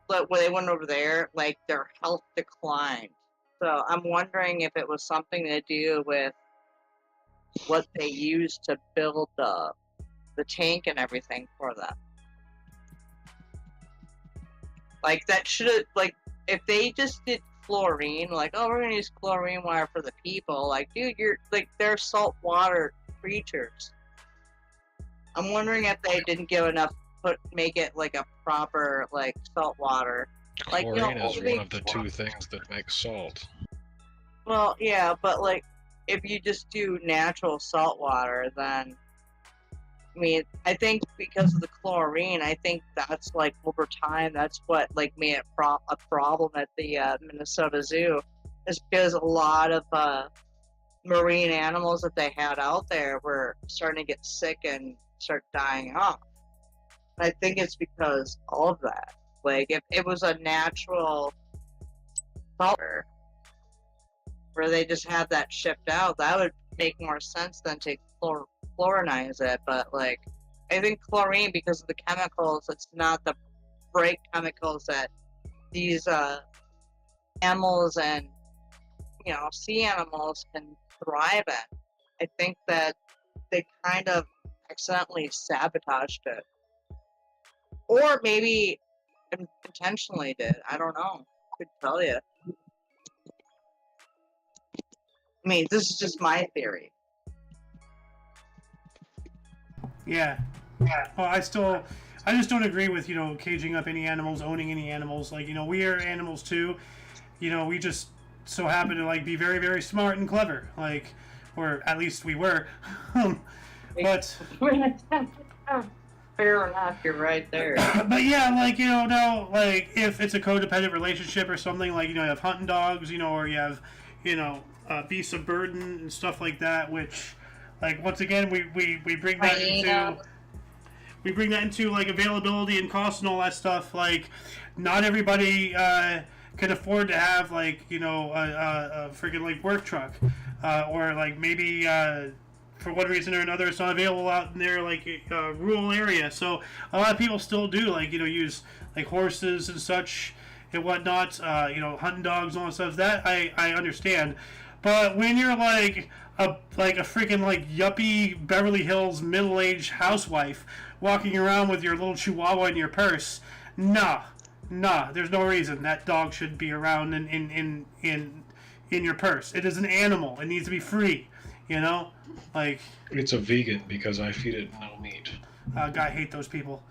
but when they went over there, like their health declined. So I'm wondering if it was something to do with what they used to build the tank and everything for them. Like that should have like if they just did chlorine, like oh we're gonna use chlorine water for the people, like dude you're like they're saltwater creatures. I'm wondering if they didn't give enough make it like a proper like salt water. Like, you know, Chlorine is maybe- one of the two things that make salt. Well, yeah, but like if you just do natural salt water, then I mean, I think because of the chlorine, I think that's like over time, that's what like made it a problem at the Minnesota Zoo, is because a lot of marine animals that they had out there were starting to get sick and start dying off. I think it's because all of that. Like if it was a natural saltwater where they just have that shipped out, that would make more sense than to chlorinize it. But like, I think chlorine, because of the chemicals, it's not the bright chemicals that these animals and sea animals can thrive at. I think that they kind of accidentally sabotaged it, or maybe intentionally did. I don't know. I could tell you. I mean, this is just my theory. Yeah. Well, I just don't agree with, caging up any animals, owning any animals. Like, we are animals too. We just so happen to, like, be very, very smart and clever. Like, or at least we were. But... Fair enough, you're right there. But yeah, like, now, like, if it's a codependent relationship or something, like, you have hunting dogs, or you have, beasts of burden and stuff like that, which, like, once again, we bring that into... We bring that into, like, availability and cost and all that stuff. Like, not everybody can afford to have, like, a freaking, like, work truck. Or, like, maybe... for one reason or another, it's not available out in their like rural area. So a lot of people still do like use like horses and such and whatnot. Hunting dogs and all that stuff. That I understand. But when you're like a freaking like yuppie Beverly Hills middle-aged housewife walking around with your little Chihuahua in your purse, nah. There's no reason that dog should be around in your purse. It is an animal. It needs to be free. Like It's a vegan because I feed it no meat. God, I hate those people.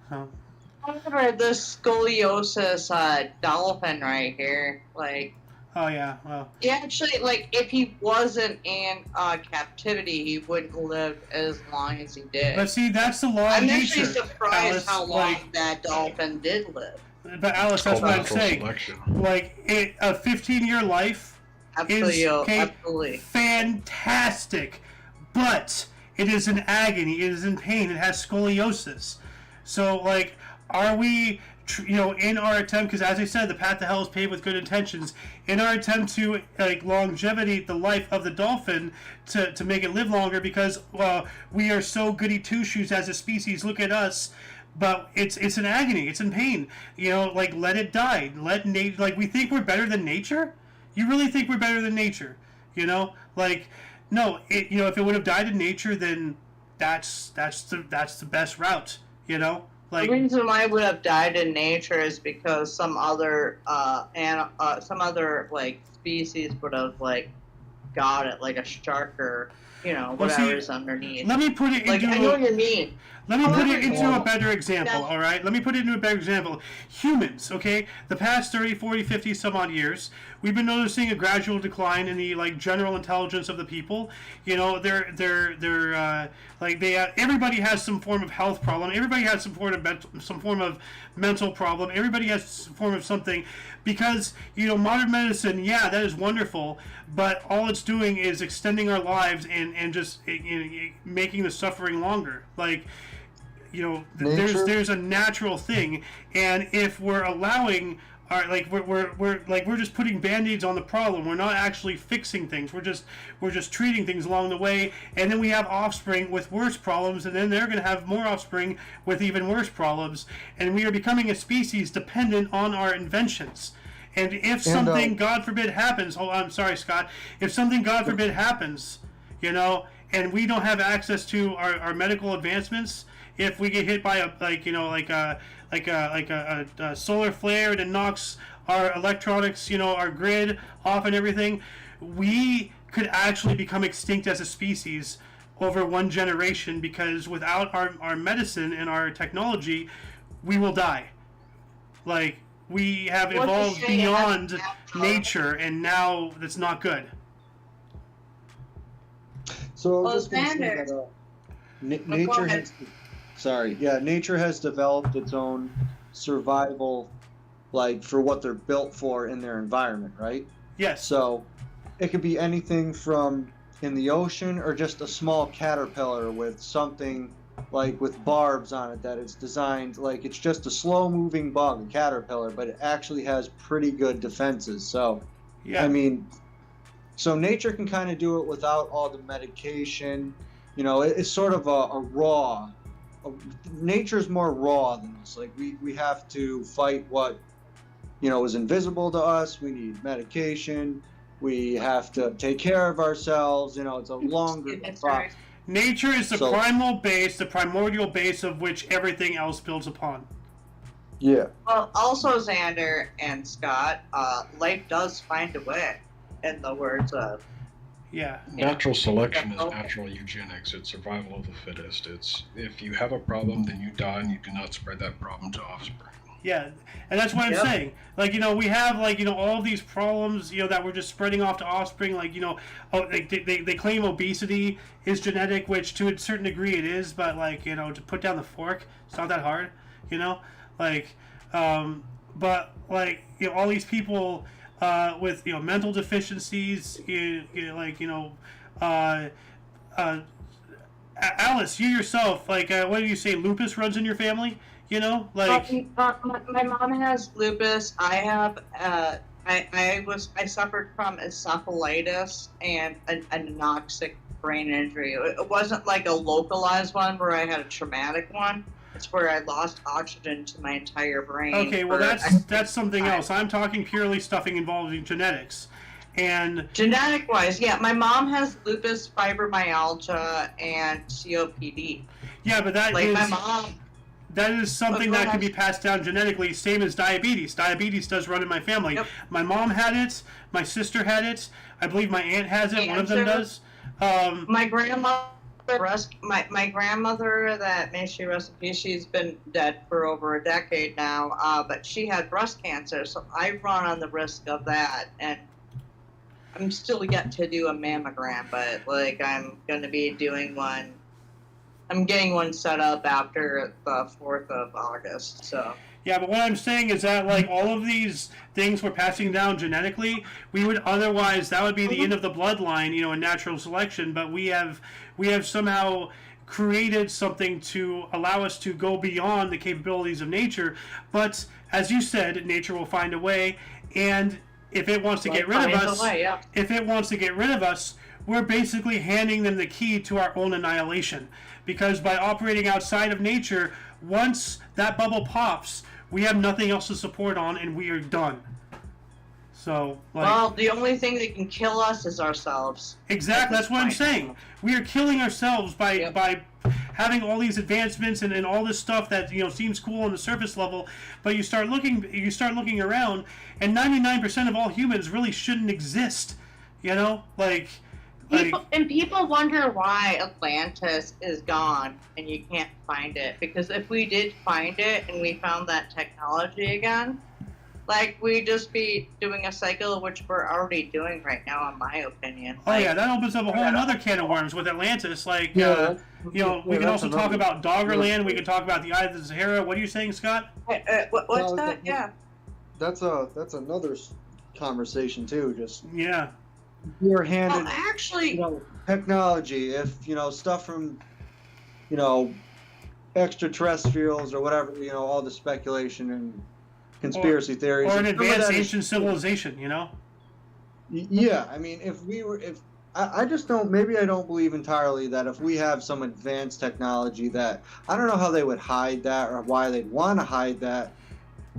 However, this scoliosis dolphin right here, like, Oh yeah, well. he actually, like, if he wasn't in captivity, he wouldn't live as long as he did. But see, that's the law of I'm nature. actually surprised Alice, how long that dolphin did live. But Alice, that's what I'm Natural saying. selection. Like a 15-year life Absolutely, is okay, absolutely. fantastic, but it is in agony. It is in pain. It has scoliosis. So, like, are we in our attempt, because as I said, the path to hell is paved with good intentions. In our attempt to longevity the life of the dolphin, to make it live longer, because we are so goody two shoes as a species. Look at us, but it's in agony. It's in pain. Let it die. We think we're better than nature. You really think we're better than nature? No. If it would have died in nature, then that's the best route. The reason why it would have died in nature is because some other species would have got it, like a shark or whatever's underneath. Let me put it into I know what you mean. Let me put it into a better example, all right? Let me put it into a better example. Humans, okay? The past 30, 40, 50 some odd years, we've been noticing a gradual decline in the general intelligence of the people. Everybody has some form of health problem. Everybody has some form of mental problem. Everybody has some form of something, because modern medicine, yeah, that is wonderful, but all it's doing is extending our lives and just making the suffering longer. There's a natural thing, and if we're allowing we're just putting band-aids on the problem. We're not actually fixing things. We're just treating things along the way, and then we have offspring with worse problems, and then they're going to have more offspring with even worse problems, and we are becoming a species dependent on our inventions. And if something, God forbid, happens, I'm sorry, Scott, if something, God forbid, happens, and we don't have access to our medical advancements, if we get hit by a solar flare and it knocks our electronics, our grid off and everything, we could actually become extinct as a species over one generation, because without our medicine and our technology, we will die. We have evolved beyond nature, and now that's not good. So I was just going to say that nature has... Sorry. Yeah, nature has developed its own survival, for what they're built for in their environment, right? Yes. So it could be anything from in the ocean, or just a small caterpillar with something with barbs on it that it's designed, it's just a slow-moving bug, a caterpillar, but it actually has pretty good defenses. So, yeah. So nature can kind of do it without all the medication. It's sort of a raw... Nature's more raw than us. We have to fight what is invisible to us. We need medication. We have to take care of ourselves. It's a longer process. Nature is the primal base, the primordial base of which everything else builds upon. Yeah. Well, also, Xander and Scott, life does find a way, in the words of... Yeah. Natural selection is natural eugenics. It's survival of the fittest. It's, if you have a problem, then you die, and you do not spread that problem to offspring. Yeah, and that's what I'm saying. We have all of these problems, that we're just spreading off to offspring. They claim obesity is genetic, which to a certain degree it is, but to put down the fork, it's not that hard, all these people with mental deficiencies, Alice, you yourself, what do you say? Lupus runs in your family, my mom has lupus. I have I suffered from encephalitis and an anoxic brain injury. It wasn't a localized one where I had a traumatic one. It's where I lost oxygen to my entire brain. Okay, well that's something else. I'm talking purely stuffing involving genetics. And genetic wise, yeah, my mom has lupus, fibromyalgia, and COPD. Yeah, but that is something that can be passed down genetically, same as diabetes. Diabetes does run in my family. Yep. My mom had it. My sister had it. I believe my aunt has it. One of them does. My grandmother. My grandmother, that may she rest in peace, she's been dead for over a decade now, but she had breast cancer, so I run on the risk of that, and I'm still yet to do a mammogram, but I'm going to be doing one. I'm getting one set up after the 4th of August, so. Yeah, but what I'm saying is that all of these things we're passing down genetically, we would otherwise, that would be the end of the bloodline, in natural selection, but we have somehow created something to allow us to go beyond the capabilities of nature. But as you said, nature will find a way, and if it wants to get rid of us, if it wants to get rid of us, we're basically handing them the key to our own annihilation. Because by operating outside of nature, once that bubble pops, we have nothing else to support on, and we are done. So, like, well, the only thing that can kill us is ourselves. exactly, that's what I'm saying. We are killing ourselves by having all these advancements and all this stuff that seems cool on the surface level, but you start looking around, and 99% of all humans really shouldn't exist. People wonder why Atlantis is gone and you can't find it. Because if we did find it and we found that technology again, like, we'd just be doing a cycle, which we're already doing right now, in my opinion. Oh, yeah, that opens up a whole other can of worms with Atlantis. Like, we can also talk about Doggerland. We can talk about the Eye of the Sahara. What are you saying, Scott? What's that? Yeah. That's another conversation too. Just yeah. You're handed actually technology. If stuff from extraterrestrials or whatever. All the speculation and conspiracy theories, or an advanced ancient civilization, Yeah, I mean, I just don't. Maybe I don't believe entirely that if we have some advanced technology, that I don't know how they would hide that or why they'd want to hide that.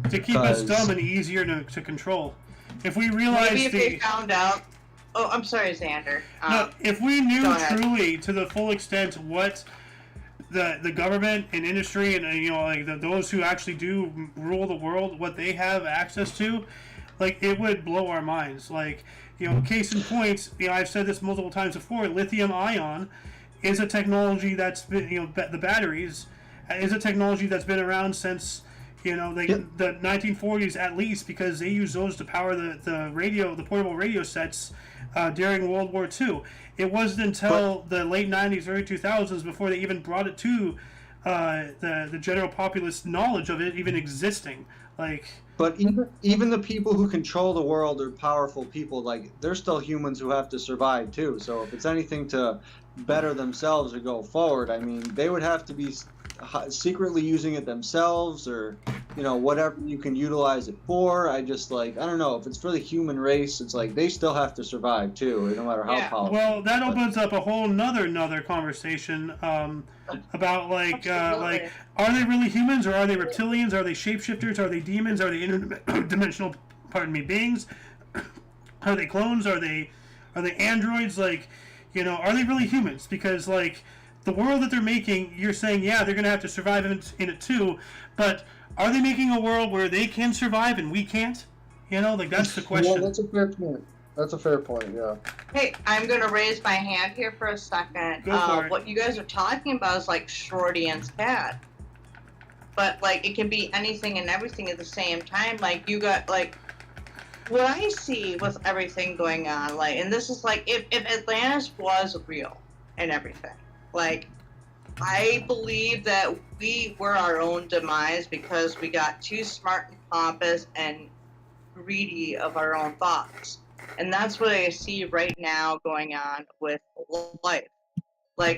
To keep us dumb and easier to control. If we realized maybe if they found out. Oh, I'm sorry, Xander. No, if we knew truly to the full extent what the government and industry and those who actually do rule the world, what they have access to, like, it would blow our minds. Like, case in point, I've said this multiple times before, lithium ion is a technology that's been, the batteries is a technology that's been around since the 1940s at least, because they use those to power the portable radio sets during World War II. It wasn't until the late 90s, early 2000s before they even brought it to the general populace knowledge of it even existing. But even the people who control the world are powerful people. Like, they're still humans who have to survive too. So if it's anything to better themselves or go forward, I mean, they would have to be secretly using it themselves, or whatever you can utilize it for. I don't know, if it's for the human race, it's like they still have to survive too, no matter how powerful. Well, that opens up a whole another conversation about are they really humans, or are they reptilians? Are they shapeshifters? Are they demons? Are they interdimensional beings? Are they clones? Are they androids? Are they really humans? Because the world that they're making, you're saying, yeah, they're going to have to survive in it too, but are they making a world where they can survive and we can't? That's the question. Yeah, that's a fair point. That's a fair point, yeah. Hey, I'm going to raise my hand here for a second. Go for it. What you guys are talking about is like Shortian's cat. But, it can be anything and everything at the same time. You got, what I see with everything going on, and this is if Atlantis was real and everything, I believe that we were our own demise because we got too smart and pompous and greedy of our own thoughts. And that's what I see right now going on with life.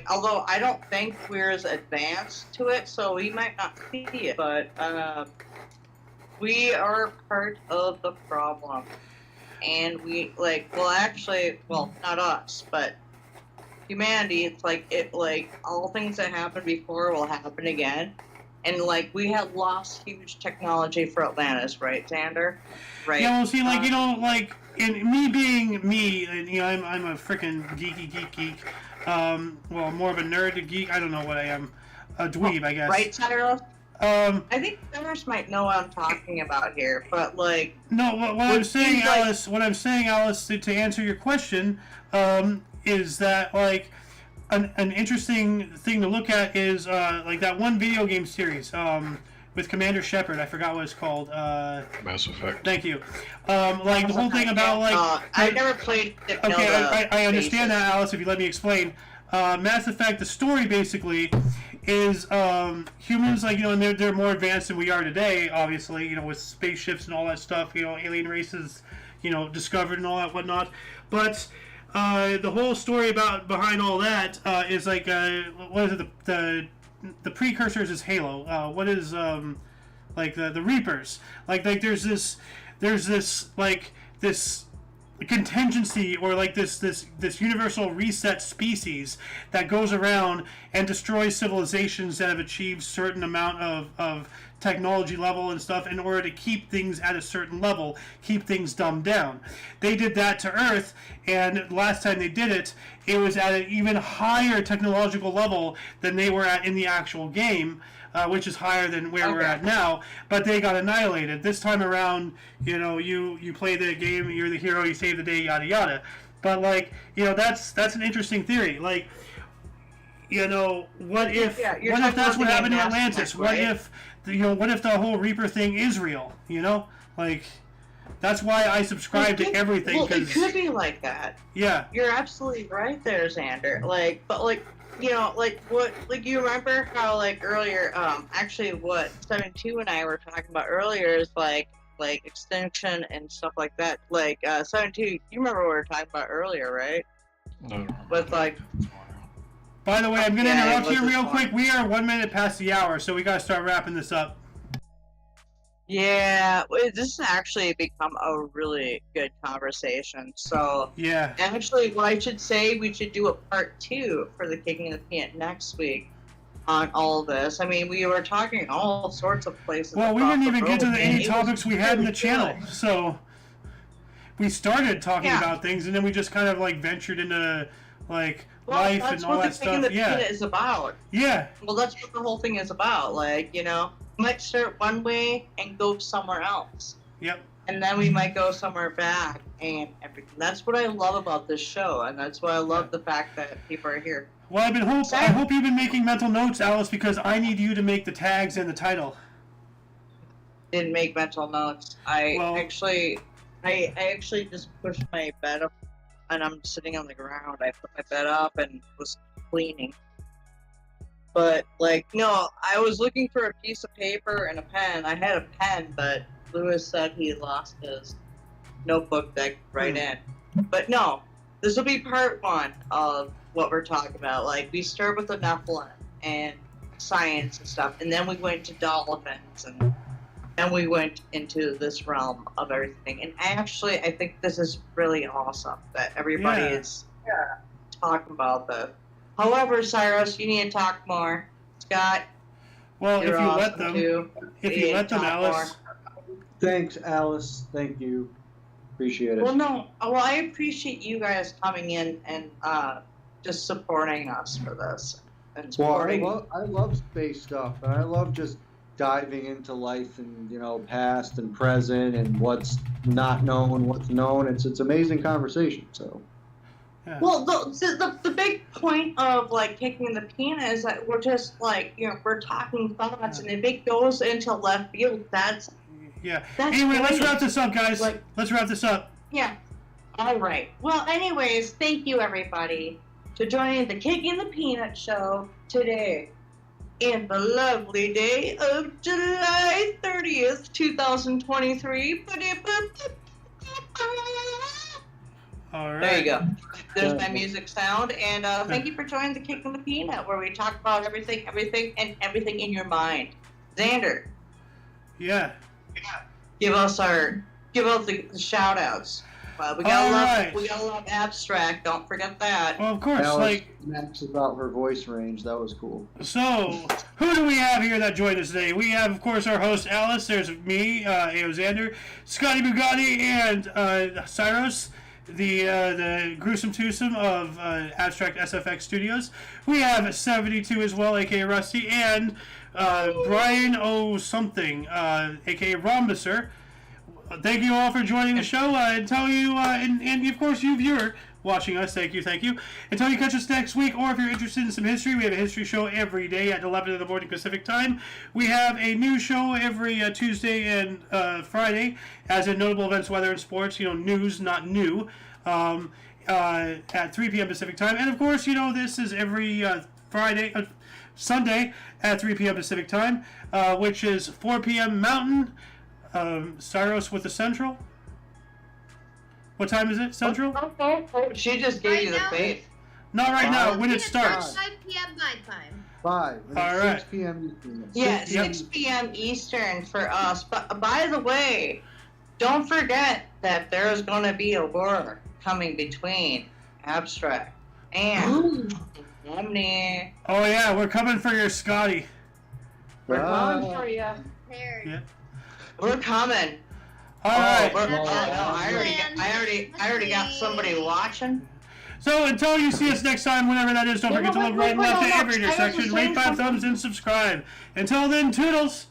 Although I don't think we're as advanced to it, so we might not see it, but we are part of the problem. And we, not us, but humanity, it's all things that happened before will happen again. And we had lost huge technology for Atlantis, right, Xander? Right. Yeah, well, see, in me being me, and I'm a freaking geek. More of a nerd geek. I don't know what I am. A dweeb, I guess. Right, Cyrus? I think Cyrus might know what I'm talking about here, but No, what I'm saying, Alice. What I'm saying, Alice, to answer your question, is that an interesting thing to look at is that one video game series with Commander Shepard. I forgot what it's called. Mass Effect. Thank you. The whole thing about I never played it. Okay, I understand that, Alice. If you let me explain, Mass Effect. The story basically is humans, and they're more advanced than we are today. Obviously, with spaceships and all that stuff. Alien races, discovered and all that whatnot. But the whole story behind all that is like what is it? The precursors is Halo. What is like the Reapers? Like there's this like this contingency or like this universal reset species that goes around and destroys civilizations that have achieved certain amount of technology level and stuff in order to keep things at a certain level, keep things dumbed down. They did that to Earth, and last time they did it, it was at an even higher technological level than they were at in the actual game, which is higher than where we're at now, but they got annihilated. This time around, you know, you play the game, you're the hero, you save the day, yada yada. But like, you know, that's an interesting theory. Like, you know, what if that's what happened to Atlantis? What if what if the whole Reaper thing is real? You know, like that's why I subscribe to everything. Well, it could be like that. Yeah, you're absolutely right there, Xander. Like, but like, you know, like what, like you remember how like earlier, actually what 72 and I were talking about earlier is like extinction and stuff like that. Like 72, you remember what we were talking about earlier, right? No. With like. By the way, I'm going to interrupt you real quick. We are 1 minute past the hour, so we got to start wrapping this up. Yeah, this has actually become a really good conversation. So, yeah. Actually, what I should say, we should do a part 2 for the Kicking the Peanut next week on all of this. I mean, we were talking all sorts of places. Well, we didn't even get to any topics we had in the channel. So, we started talking about things, and then we just kind of like ventured into like life and all that stuff. That's what the Kicking the Peanut is about. Yeah. Well, that's what the whole thing is about. Like, you know, we might start one way and go somewhere else. Yep. And then we might go somewhere back and everything. That's what I love about this show, and that's why I love the fact that people are here. Well, I hope you've been making mental notes, Alice, because I need you to make the tags and the title. Didn't make mental notes. I actually just pushed my bed up, and I'm sitting on the ground. I put my bed up and was cleaning. But, like, no, I was looking for a piece of paper and a pen. I had a pen, but Lewis said he lost his notebook that could write in. But no, this will be part 1 of what we're talking about. Like, we start with the Nephilim and science and stuff, and then we went to dolphins, and then we went into this realm of everything. And actually, I think this is really awesome that everybody is talking about this. However, Cyrus, you need to talk more. Scott, well, if you awesome let them, too. if you let them, Alice. Thanks, Alice. Thank you. Appreciate it. Well, no. Well, I appreciate you guys coming in and just supporting us for this. And supporting. Well, I love space stuff, and I love just diving into life and, you know, past and present and what's not known, what's known. It's amazing conversation. So. Yeah. Well, the big point of like Kicking the Peanut is that we're just like, you know, we're talking thoughts, and if it goes into left field, that's anyway, let's great. wrap this up, guys. Like, let's wrap this up. Yeah. All right. Well, anyways, thank you everybody for joining the Kicking the Peanut show today, in the lovely day of July 30th, 2023. All right. There you go. There's my music sound, and thank you for joining the Kicking the Peanut, where we talk about everything in your mind. Xander. Yeah. Give out the shout outs. We gotta love abstract. Don't forget that. Well, of course. Alice Max about her voice range. That was cool. So, who do we have here that joined us today? We have, of course, our host Alice. There's me, Xander, Scotty Bugatti, and Cyrus, the gruesome twosome of Abstract SFX Studios. We have 72 as well, aka Rusty, and Brian O something, aka Rhombusser. Thank you all for joining the show. And tell you, and of course you viewer watching us, thank you. Until you catch us next week, or if you're interested in some history, we have a history show every day at 11 in the morning Pacific time. We have a new show every Tuesday and Friday, as in notable events, weather, and sports. You know, news, not new. At 3 p.m. Pacific time, and of course, you know, this is every Sunday at 3 p.m. Pacific time, which is 4 p.m. Mountain. Cyrus with the Central. What time is it, Central? She just gave you the Right now? faith. Not right now, Five. when it It's at starts. 5 p.m. my time. 5. And All it's right. 6 p.m. Eastern. Yeah, Yep. 6 p.m. Eastern for us. But by the way, don't forget that there's going to be a war coming between Abstract and Omni. Oh yeah, we're coming for your Scotty. We're Ah. coming for you. There. Yeah. We're coming. All right. Oh, no, Oh, I already got somebody watching. So until you see us next time, whenever that is, don't forget to look right and left at every intersection, rate 5 thumbs, and subscribe. Until then, toodles.